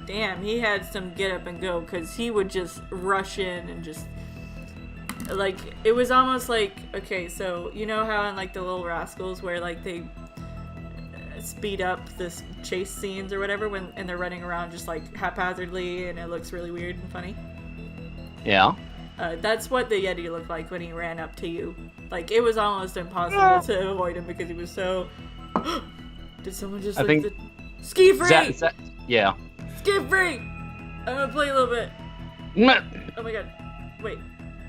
damn, he had some get up and go, because he would just rush in and just, like, it was almost like, okay, so you know how in like the Little Rascals where like they speed up this chase scenes or whatever and they're running around just like haphazardly and it looks really weird and funny? Yeah. That's what the Yeti looked like when he ran up to you. Like, it was almost impossible to avoid him because he was so... Did someone just I think... Ski free! Yeah. Ski free! I'm gonna play a little bit. Oh my god. Wait.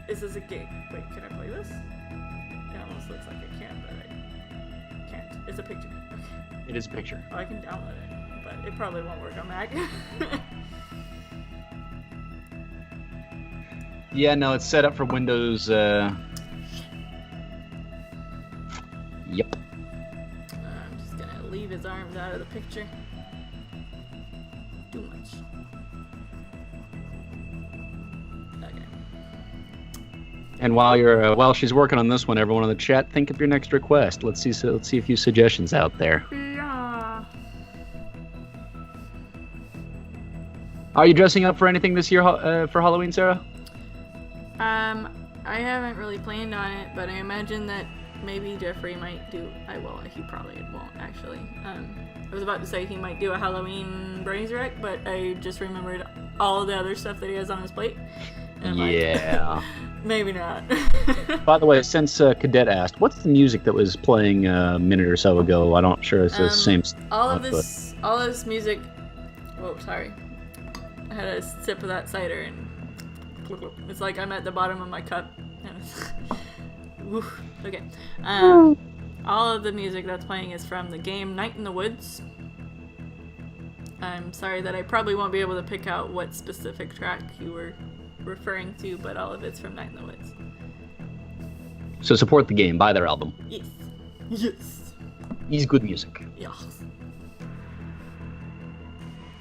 Is this a game? Wait, can I play this? It almost looks like I can, but I can't. It's a picture. Okay. It is a picture. Oh, I can download it, but it probably won't work on Mac. Yeah, no, it's set up for Windows. Yep. I'm just gonna leave his arms out of the picture. Too much. Okay. And while she's working on this one, everyone in the chat, think of your next request. Let's see a few suggestions out there. Yeah. Are you dressing up for anything this year for Halloween, Sarah? I haven't really planned on it, but I imagine that maybe Jeffrey might do. He probably won't actually. I was about to say he might do a Halloween brains wreck, but I just remembered all of the other stuff that he has on his plate. And yeah. Maybe not. By the way, since Cadet asked, what's the music that was playing a minute or so ago? I'm not sure it's the same. All of this music. Whoa, sorry. I had a sip of that cider and it's like I'm at the bottom of my cup. Woof. Okay. All of the music that's playing is from the game Night in the Woods. I'm sorry that I probably won't be able to pick out what specific track you were referring to, but all of it's from Night in the Woods. So support the game, buy their album. Yes. Yes. It's good music. Yes.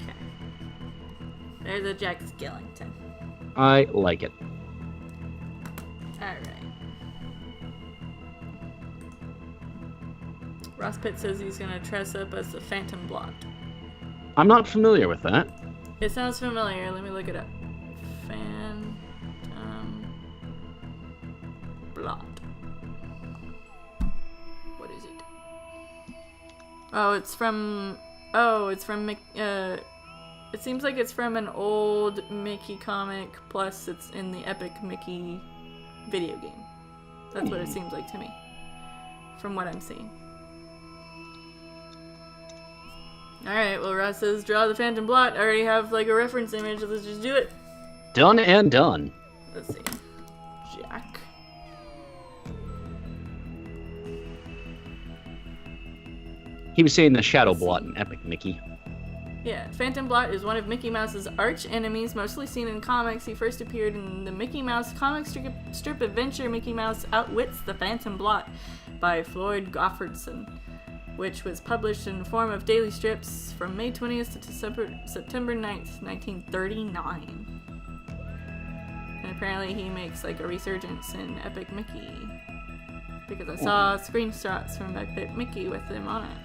Okay. There's a Jack Skellington. I like it. Alright. Ross Pitt says he's gonna dress up as the Phantom Blot. I'm not familiar with that. It sounds familiar. Let me look it up. Phantom Blot. What is it? It seems like it's from an old Mickey comic, plus it's in the Epic Mickey video game. That's what it seems like to me, from what I'm seeing. Alright, well, Ross says, draw the Phantom Blot. I already have, like, a reference image. Let's just do it. Done and done. Let's see. Jack. He was saying the Shadow Blot in Epic Mickey. Yeah, Phantom Blot is one of Mickey Mouse's arch enemies, mostly seen in comics. He first appeared in the Mickey Mouse comic strip adventure Mickey Mouse Outwits the Phantom Blot by Floyd Goffredson, which was published in the form of daily strips from May 20th to September 9th, 1939. And apparently he makes like a resurgence in Epic Mickey, because I saw screenshots from Epic Mickey with him on it.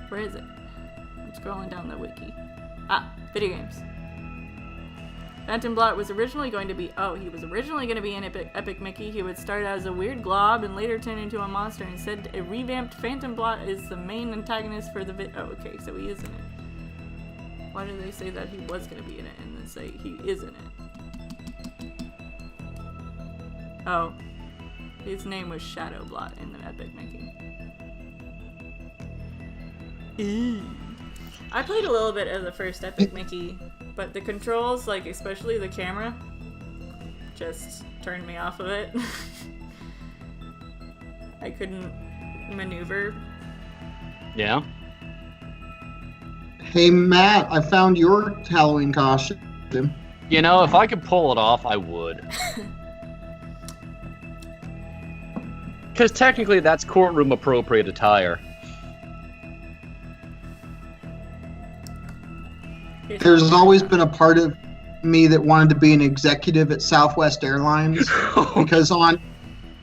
Where is it? I'm scrolling down the wiki. Video games. Phantom Blot was originally going to be in Epic Mickey. He would start as a weird glob and later turn into a monster. Instead, a revamped Phantom Blot is the main antagonist for the okay, so he is in it. Why did they say that he was going to be in it and then say he is in it? Oh. His name was Shadow Blot in the Epic Mickey. Ew. I played a little bit of the first Epic Mickey, but the controls, like especially the camera, just turned me off of it. I couldn't maneuver. Yeah? Hey Matt, I found your Halloween costume. You know, if I could pull it off, I would. Because technically that's courtroom appropriate attire. There's always been a part of me that wanted to be an executive at Southwest Airlines, because on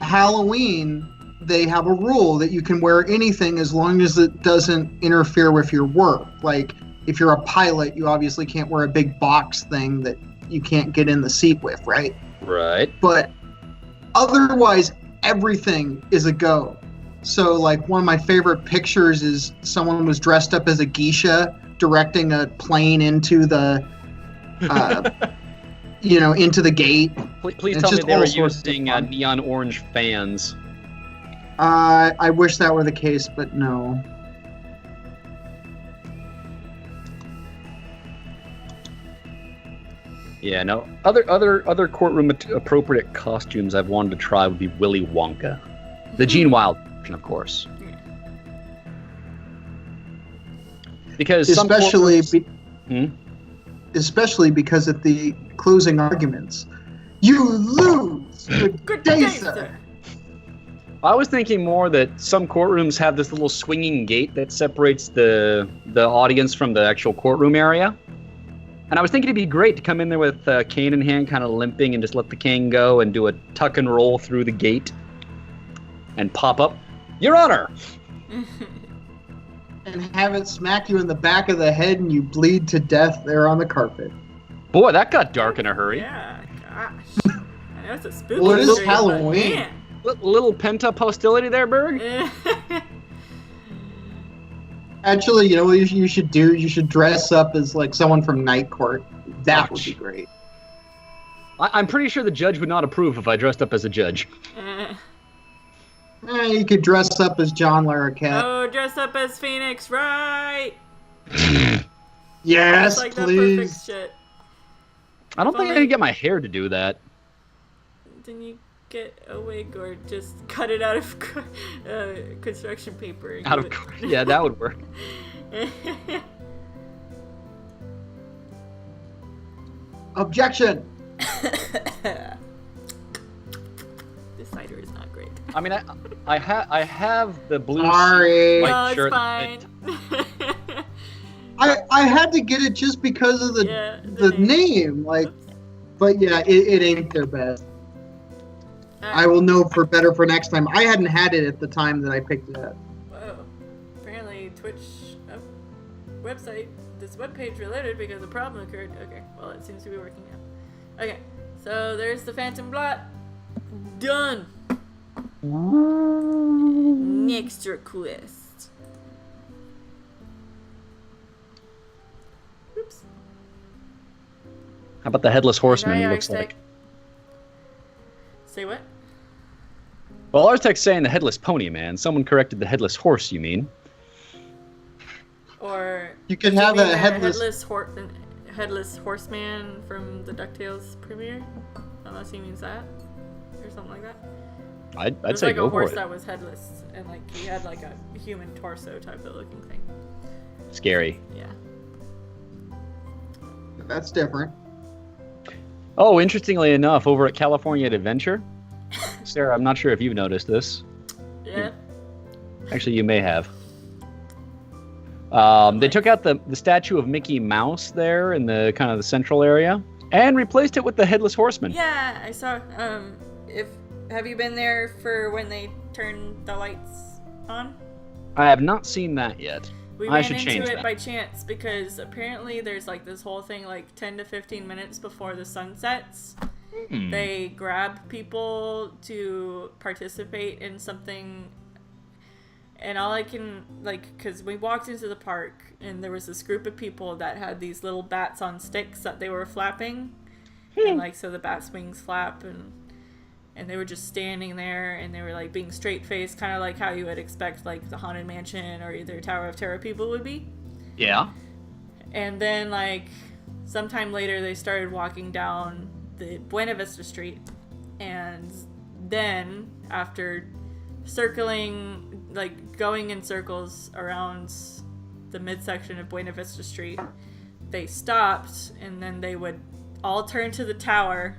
Halloween they have a rule that you can wear anything as long as it doesn't interfere with your work. Like if you're a pilot, you obviously can't wear a big box thing that you can't get in the seat with, right? Right. But otherwise, everything is a go. So like one of my favorite pictures is someone was dressed up as a geisha directing a plane into the into the gate. Please tell me they were using neon orange fans. I wish that were the case, but no. Yeah, no. Other courtroom appropriate costumes I've wanted to try would be Willy Wonka, the Gene Wilder version, of course. Because especially because at the closing arguments, you lose. Good day, sir. I was thinking more that some courtrooms have this little swinging gate that separates the audience from the actual courtroom area. And I was thinking it'd be great to come in there with a cane in hand, kind of limping, and just let the cane go and do a tuck and roll through the gate and pop up. Your Honor! And have it smack you in the back of the head and you bleed to death there on the carpet. Boy, that got dark in a hurry. Yeah, gosh. I know it's a spooky Well, it is stream, Halloween. Little pent-up hostility there, Berg? Actually, you know what you should do? You should dress up as like someone from Night Court. That would be great. I'm pretty sure the judge would not approve if I dressed up as a judge. You could dress up as John Larroquette. Oh, dress up as Phoenix, right? Yes, like please. That perfect shit. I don't think I can get my hair to do that. Then you get a wig or just cut it out of construction paper. Yeah, that would work. Objection. This cider is not great. I mean, I have the blue. Sorry. No, it's shirt. fine. I had to get it just because of the name. Like, but yeah, it ain't their best. I will know for better for next time. I hadn't had it at the time that I picked it up. Whoa. Apparently Twitch website, this webpage reloaded because a problem occurred. Okay, well it seems to be working now. Okay, so there's the Phantom Blot. Done. Next request. Oops. How about the Headless Horseman, it looks like? Say what? Well, Artec's saying the Headless Pony, man. Someone corrected the Headless Horse, you mean? Or you can have a headless horseman from the DuckTales premiere, unless he means that or something like that. I'd say like go a horse for it. that was headless and like he had like a human torso type of looking thing. Scary. Yeah. That's different. Oh, interestingly enough, over at California Adventure, Sarah, I'm not sure if you've noticed this. Yeah. Actually, you may have. They took out the statue of Mickey Mouse there in the kind of the central area and replaced it with the Headless Horseman. Yeah, I saw. Have you been there for when they turn the lights on? I have not seen that yet. We ran into it by chance because apparently there's like this whole thing like 10 to 15 minutes before the sun sets. They grab people to participate in something. And all I can, like, because we walked into the park and there was this group of people that had these little bats on sticks that they were flapping. And, like, so the bat's wings flap and they were just standing there and they were, like, being straight-faced, kind of like how you would expect, like, the Haunted Mansion or either Tower of Terror people would be. Yeah. And then, like, sometime later they started walking down the Buena Vista Street. And then, after circling, like going in circles around the midsection of Buena Vista Street, they stopped and then they would all turn to the tower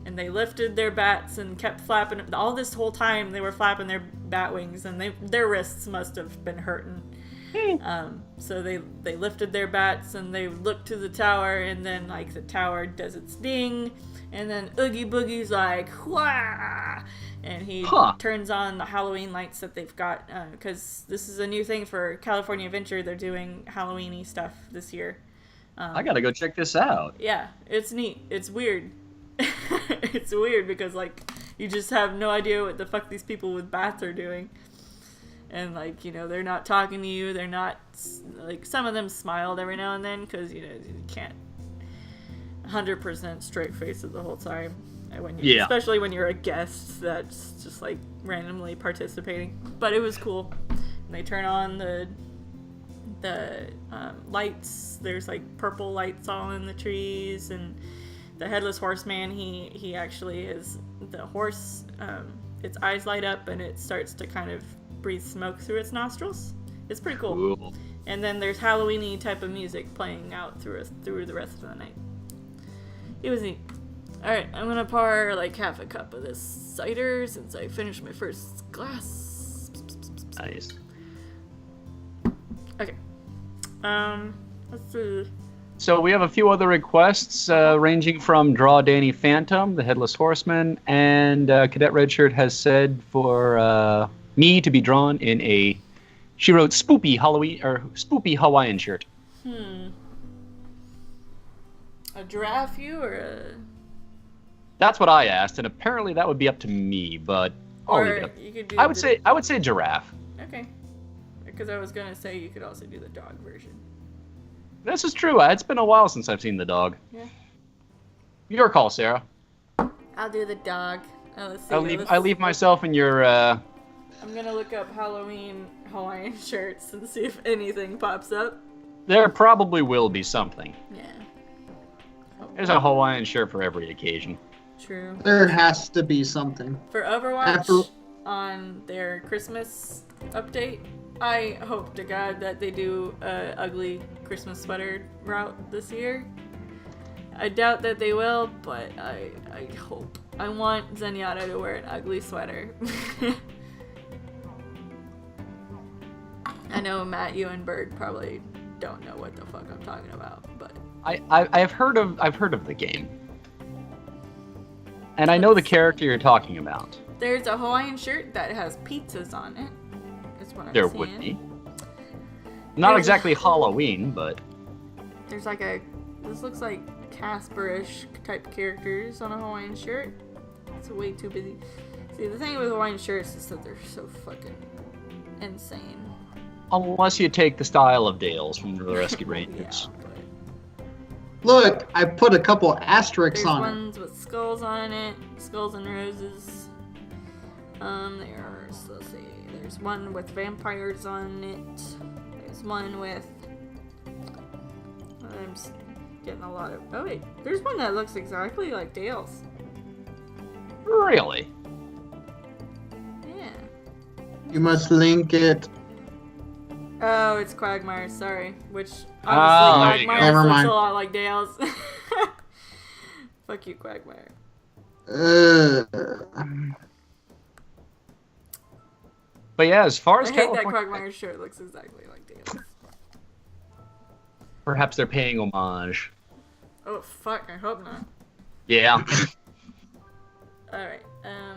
and they lifted their bats and kept flapping. All this whole time they were flapping their bat wings and their wrists must have been hurting. So they lifted their bats and they looked to the tower and then like the tower does its ding and then Oogie Boogie's like, wah! And he turns on the Halloween lights that they've got, because this is a new thing for California Adventure. They're doing Halloween-y stuff this year. I gotta go check this out. Yeah, it's neat. It's weird. It's weird because, like, you just have no idea what the fuck these people with bats are doing. And, like, you know, they're not talking to you. They're not, like, some of them smiled every now and then because, you know, you can't 100% straight face it the whole time. Especially when you're a guest that's just like randomly participating. But it was cool. And they turn on the lights. There's like purple lights all in the trees. And the Headless Horseman, he actually is the horse. Its eyes light up and it starts to kind of breathe smoke through its nostrils. It's pretty cool. And then there's Halloween-y type of music playing out through the rest of the night. It was neat. Alright, I'm gonna pour like half a cup of this cider since I finished my first glass. Nice. Okay. Let's see. So we have a few other requests, ranging from Draw Danny Phantom, the Headless Horseman, and Cadet Redshirt has said for me to be drawn in a, she wrote, spoopy Hawaiian shirt. A giraffe you or a... That's what I asked, and apparently that would be up to me, but I'll leave it up. You could do I would say giraffe. Okay. Because I was gonna say you could also do the dog version. This is true. It's been a while since I've seen the dog. Yeah. Your call, Sarah. I'll do the dog. Let's see. I leave myself in your. I'm gonna look up Halloween Hawaiian shirts and see if anything pops up. There probably will be something. Yeah. There's a Hawaiian shirt for every occasion. True. There has to be something. For Overwatch, on their Christmas update, I hope to God that they do a ugly Christmas sweater route this year. I doubt that they will, but I hope. I want Zenyatta to wear an ugly sweater. I know Matt, you and Berg probably don't know what the fuck I'm talking about, but I've heard of the game, and I know the character you're talking about. There's a Hawaiian shirt that has pizzas on it. Is what I'm There seeing. would be. Not exactly Halloween, but there's like this looks like Casperish type characters on a Hawaiian shirt. It's way too busy. See, the thing with Hawaiian shirts is that they're so fucking insane. unless you take the style of Dale's from the Rescue Rangers. Yeah, but Look, I put a couple asterisks there's on it. ones with skulls on it, skulls and roses. Let's see, there's one with vampires on it. There's one with, I'm just getting a lot of, oh wait, there's one that looks exactly like Dale's. Really? Yeah. You must link it. Oh, it's Quagmire, sorry. Which, Oh, there honestly, you go. Quagmire Never looks mind. a lot like Dale's. Fuck you, Quagmire. But yeah, as far as I hate that California, Quagmire shirt looks exactly like Dale's. perhaps they're paying homage. Oh, fuck, I hope not. Yeah. Can Alright,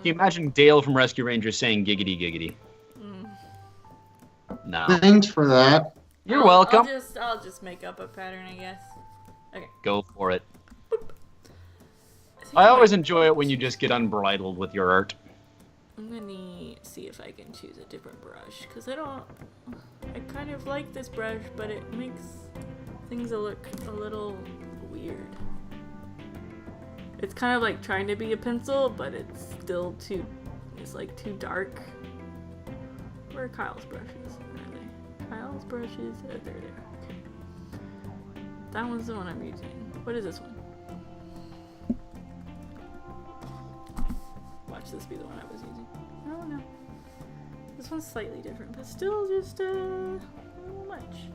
you imagine Dale from Rescue Rangers saying giggity giggity? No. Thanks for that. You're welcome. I'll just make up a pattern, I guess. Okay. Go for it. think I always might- enjoy it when you just get unbridled with your art. I'm gonna see if I can choose a different brush, because I kind of like this brush, but it makes things look a little weird. It's kind of like trying to be a pencil, but it's still it's like too dark. Where are Kyle's brushes? Where are they? Kyle's brushes? Oh, there they are. Okay. That one's the one I'm using. What is this one? Watch this be the one I was using. Oh no. This one's slightly different, but still just a little much.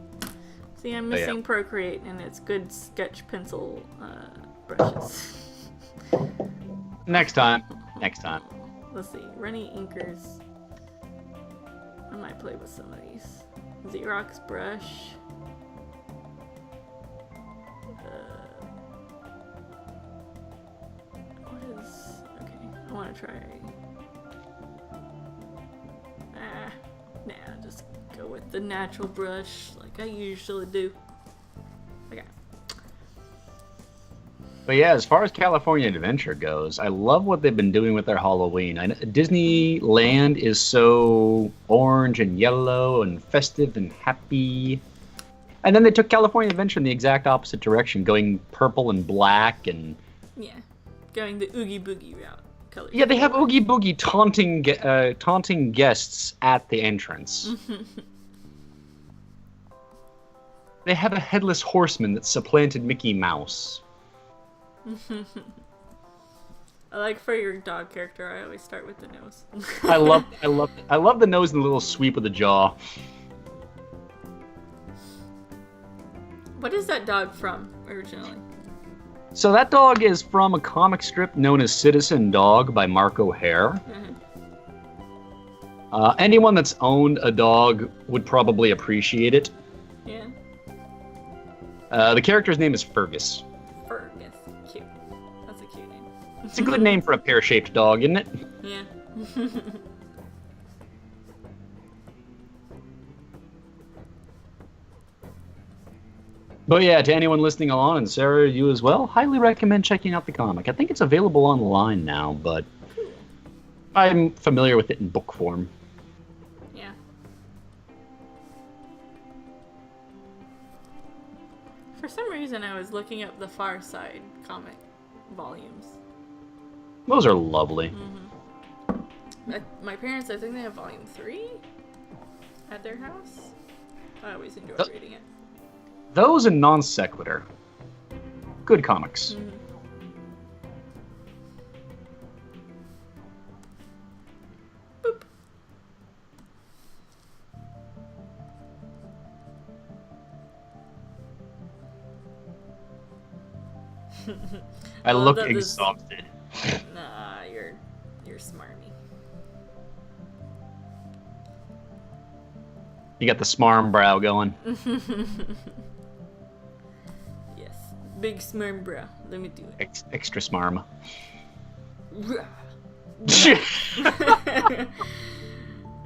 See, I'm missing yeah. Procreate and its good sketch pencil brushes. Next time. Next time. Let's see. Runny Inkers. I might play with some of these. Xerox brush. What is... Okay, I want to try... Nah, just go with the natural brush like I usually do. Okay. But yeah, as far as California Adventure goes, I love what they've been doing with their Halloween. Disneyland is so orange and yellow and festive and happy. And then they took California Adventure in the exact opposite direction, going purple and black and... Yeah, going the Oogie Boogie route. Colors. Yeah, they have Oogie Boogie taunting guests at the entrance. They have a headless horseman that supplanted Mickey Mouse. I like for your dog character, I always start with the nose. I love the nose and the little sweep of the jaw. What is that dog from originally? So that dog is from a comic strip known as Citizen Dog by Mark O'Hare. Mm-hmm. Anyone that's owned a dog would probably appreciate it. Yeah. The character's name is Fergus. Fergus. Cute. That's a cute name. It's a good name for a pear-shaped dog, isn't it? Yeah. But yeah, to anyone listening along, and Sarah, you as well, highly recommend checking out the comic. I think it's available online now, but I'm familiar with it in book form. Yeah. For some reason, I was looking up the Far Side comic volumes. Those are lovely. Mm-hmm. My parents, I think they have volume 3 at their house. I always enjoyed reading it. Those and Non Sequitur. Good comics. Mm-hmm. Boop. I look exhausted. Nah, you're smarmy. You got the smarm brow going. Yes, big smarm bro. Let me do it. Extra smarm.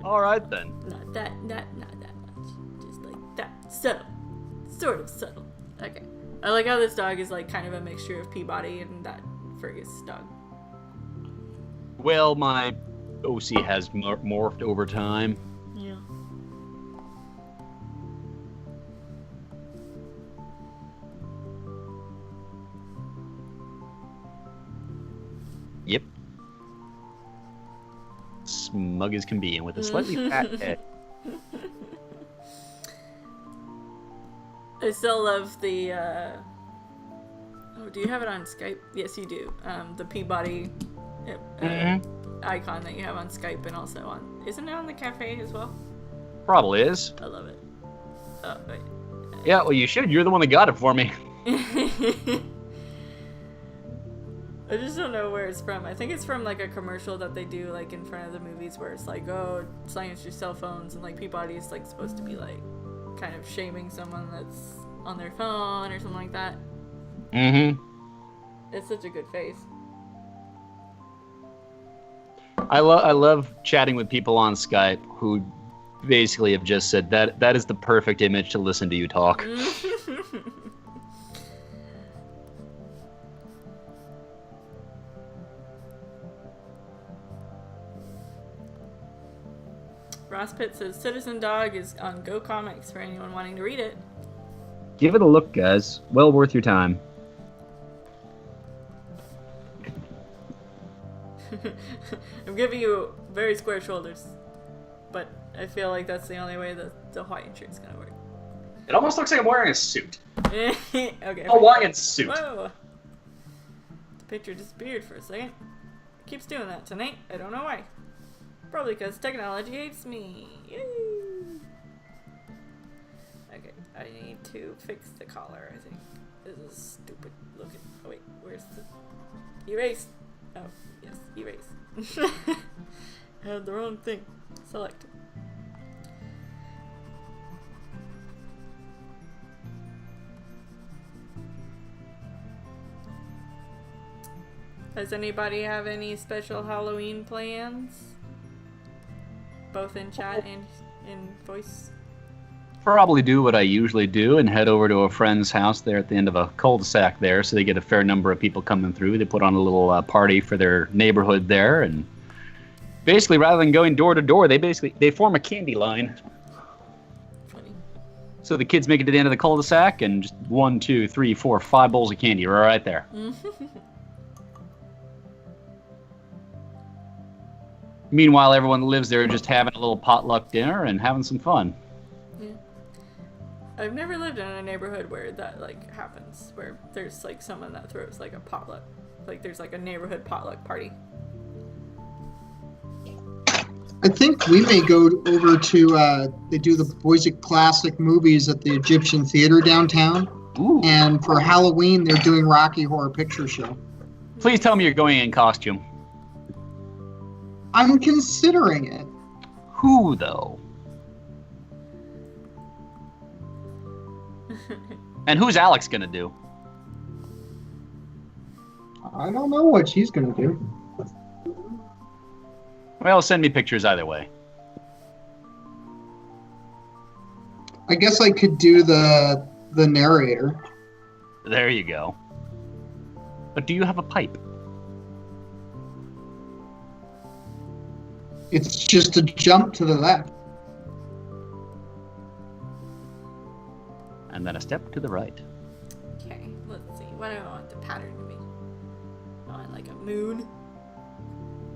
All right then. Not that much. Just like that. Subtle. Sort of subtle. Okay. I like how this dog is like kind of a mixture of Peabody and that Fergus dog. Well, my OC has morphed over time. Yeah. Yep. Smug as can be, and with a slightly fat head. I still love the, oh, do you have it on Skype? Yes, you do. The Peabody icon that you have on Skype and also on, isn't it on the cafe as well? Probably is. I love it. Oh, wait. Yeah, well, you should. You're the one that got it for me. I just don't know where it's from. I think it's from like a commercial that they do like in front of the movies where it's like, oh, silence your cell phones, and like Peabody is like supposed to be like kind of shaming someone that's on their phone or something like that. Mm-hmm. It's such a good face. I love chatting with people on Skype who basically have just said that is the perfect image to listen to you talk. Ross Pitt says Citizen Dog is on Go Comics for anyone wanting to read it. Give it a look, guys. Well worth your time. I'm giving you very square shoulders, but I feel like that's the only way that the Hawaiian shirt's gonna work. It almost looks like I'm wearing a suit. Okay. Hawaiian suit. Whoa. The picture disappeared for a second. It keeps doing that tonight. I don't know why. Probably because technology hates me. Yay. Okay, I need to fix the collar, I think. This is stupid looking. Oh wait, where's the... Erase! Oh, yes, erase. I had the wrong thing. Select. Does anybody have any special Halloween plans? Both in chat and in voice? Probably do what I usually do and head over to a friend's house there at the end of a cul-de-sac there, so they get a fair number of people coming through. They put on a little party for their neighborhood there, and basically rather than going door to door, they form a candy line. Funny. So the kids make it to the end of the cul-de-sac, and just 1, 2, 3, 4, 5 bowls of candy right there. Meanwhile, everyone that lives there just having a little potluck dinner and having some fun. Yeah. I've never lived in a neighborhood where that like happens, where there's like someone that throws like a potluck, like there's like a neighborhood potluck party. I think we may go over to they do the Boise Classic movies at the Egyptian Theater downtown. Ooh. And for Halloween, they're doing Rocky Horror Picture Show. Please tell me you're going in costume. I'm considering it. Who, though? And who's Alex gonna do? I don't know what she's gonna do. Well, send me pictures either way. I guess I could do the narrator. There you go. But do you have a pipe? It's just a jump to the left. And then a step to the right. Okay, let's see. What do I want the pattern to be? I want like a moon.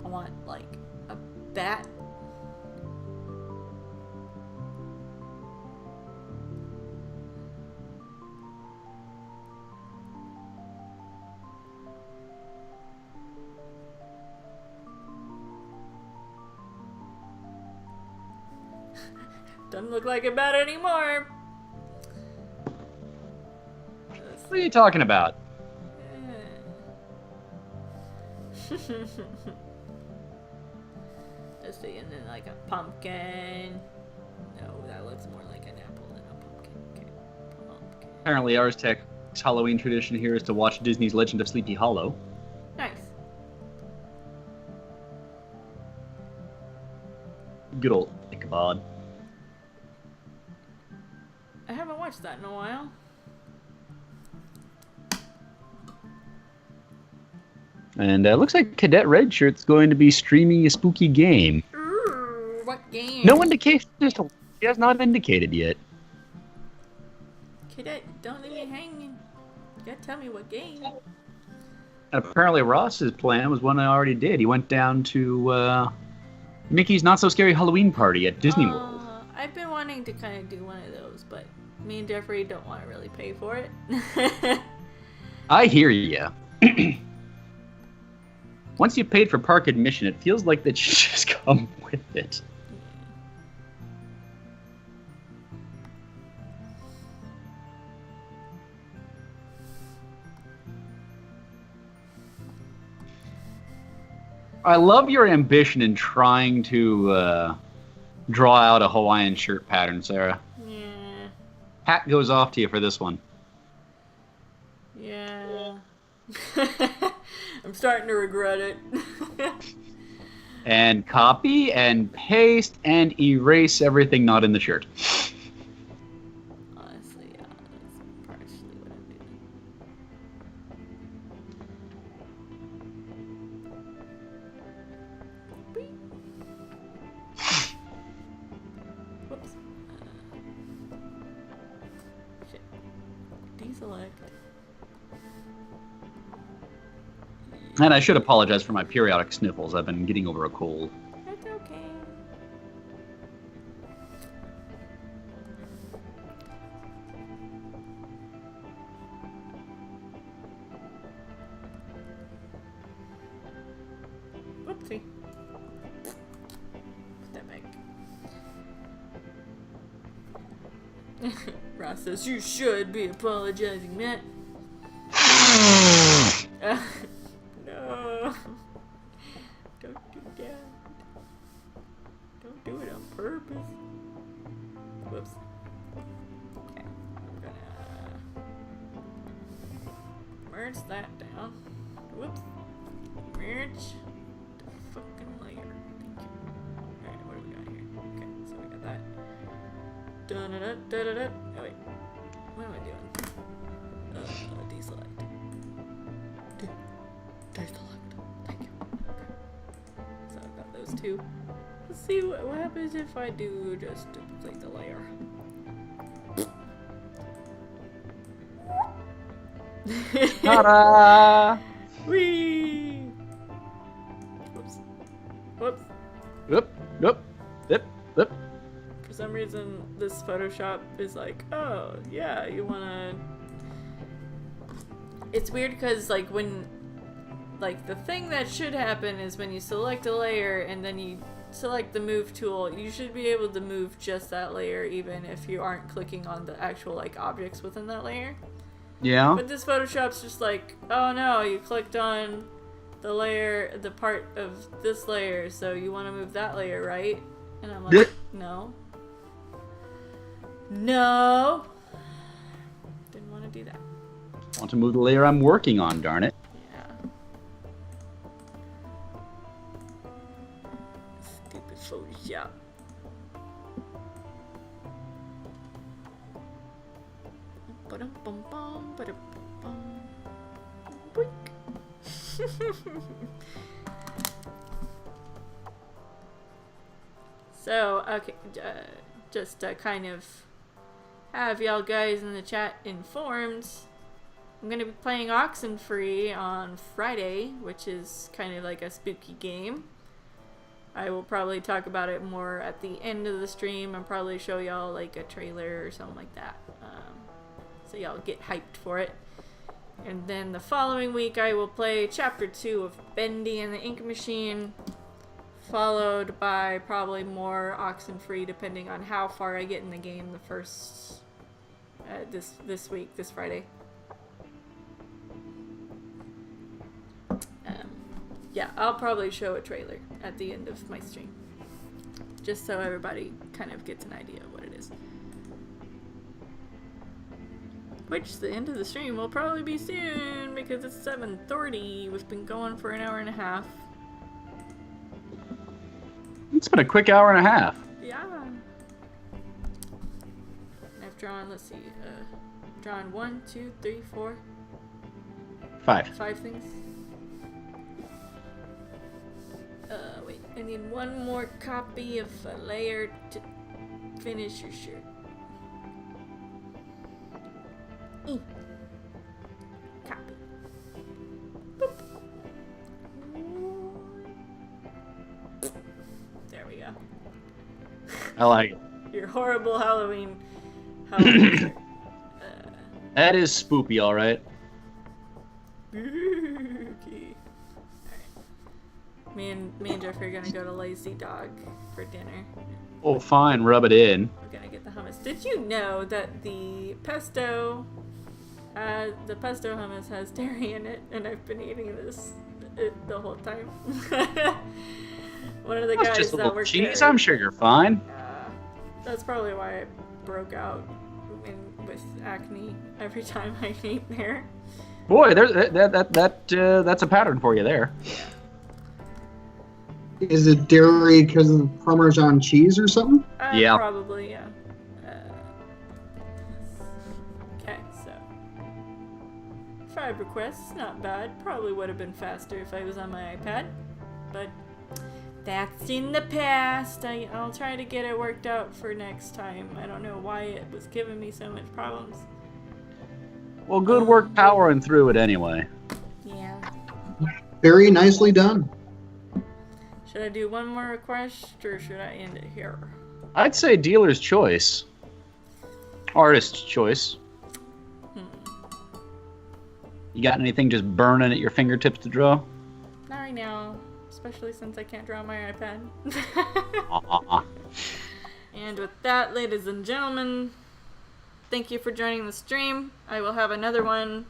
I want like a bat. Doesn't look like a bat anymore. What are you talking about? Let's see, and then like a pumpkin. No, that looks more like an apple than a pumpkin. Okay, pumpkin. Apparently, Arztek's Halloween tradition here is to watch Disney's Legend of Sleepy Hollow. Nice. Good old Ichabod. I haven't watched that in a while. And looks like Cadet Redshirt's going to be streaming a spooky game. Ooh, what game? No indication as to she has not indicated yet. Cadet, don't leave me hanging. You gotta tell me what game. And apparently Ross's plan was one I already did. He went down to Mickey's Not So Scary Halloween Party at Disney World. I've been wanting to kind of do one of those, but me and Jeffrey don't want to really pay for it. I hear ya. Once you paid for park admission, it feels like that you just come with it. I love your ambition in trying to draw out a Hawaiian shirt pattern, Sarah. Yeah. Hat goes off to you for this one. Yeah. I'm starting to regret it. And copy and paste and erase everything not in the shirt. Honestly, yeah, that's partially what I'm doing. Whee! Whoops. Shit. Deselect. And I should apologize for my periodic sniffles. I've been getting over a cold. That's okay. Whoopsie. Put that back. Ross says, you should be apologizing, Matt. No. Don't do that. Don't do it on purpose. Whoops. Okay. I'm gonna merge that down. Whoops. Merge the fucking layer. Thank you. Alright, what do we got here? Okay, so we got that. Da-da-da-da-da-da. Oh wait. What am I doing? Deselect. Deselect. Thank you. Okay. So I've got those two. Let's see what happens if I do just duplicate the layer. Ta-da! Whee! Whoops. Whoops. Whoop, whoop, whoop, whoop. For some reason, this Photoshop is like, oh, yeah, you wanna... It's weird because, like, when... Like, the thing that should happen is when you select a layer and then you select the move tool, you should be able to move just that layer even if you aren't clicking on the actual, like, objects within that layer. Yeah. But this Photoshop's just like, oh no, you clicked on the layer, the part of this layer, so you want to move that layer, right? And I'm like, no. No. Didn't want to do that. I want to move the layer I'm working on, darn it. Yeah. Stupid Photoshop. Ba-dum-bum-bum, ba-dum-bum-bum. Boink. So, okay, just to kind of have y'all guys in the chat informed, I'm going to be playing Oxenfree on Friday, which is kind of like a spooky game. I will probably talk about it more at the end of the stream and probably show y'all like a trailer or something like that. So y'all get hyped for it. And then the following week I will play Chapter 2 of Bendy and the Ink Machine, followed by probably more Oxenfree depending on how far I get in the game the first this week, this Friday. Yeah, I'll probably show a trailer at the end of my stream, just so everybody kind of gets an idea of what it is. Which the end of the stream will probably be soon because it's 7:30. We've been going for an hour and a half. It's been a quick hour and a half. Yeah. I've drawn, let's see, drawn 1, 2, 3, 4, 5 things. Wait, I need one more copy of a layer to finish your shirt. Copy. Boop. There we go. I like it. Your horrible Halloween shirt. That is spoopy, all right. Spooky. Alright. Me and Jeffrey are gonna go to Lazy Dog for dinner. Oh, fine. Rub it in. We're gonna get the hummus. Did you know that the pesto hummus has dairy in it, and I've been eating this the whole time. One of the guys just a that little worked cheese. there, I'm sure you're fine. that's probably why I broke out with acne every time I ate there. Boy, that's a pattern for you there. Is it dairy because of the Parmesan cheese or something? Yeah. Probably, yeah. Okay, so 5 requests, not bad. Probably would have been faster if I was on my iPad, but that's in the past. I'll try to get it worked out for next time. I don't know why it was giving me so much problems. Well, good work powering through it anyway. Yeah. Very nicely done. Should I do one more request, or should I end it here? I'd say dealer's choice. Artist's choice. You got anything just burning at your fingertips to draw? Not right now, especially since I can't draw on my iPad. And with that, ladies and gentlemen, thank you for joining the stream. I will have another one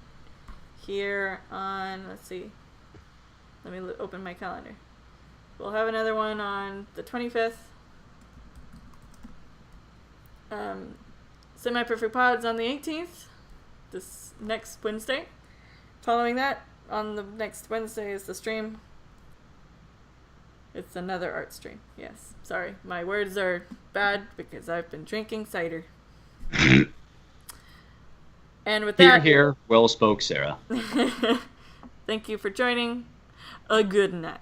here on, let's see, let me open my calendar. We'll have another one on the 25th. Semi-Perfect Pods on the 18th, this next Wednesday. Following that, on the next Wednesday is the stream. It's another art stream. Yes, sorry. My words are bad because I've been drinking cider. And with that... Here. Well spoke, Sarah. Thank you for joining. A good night.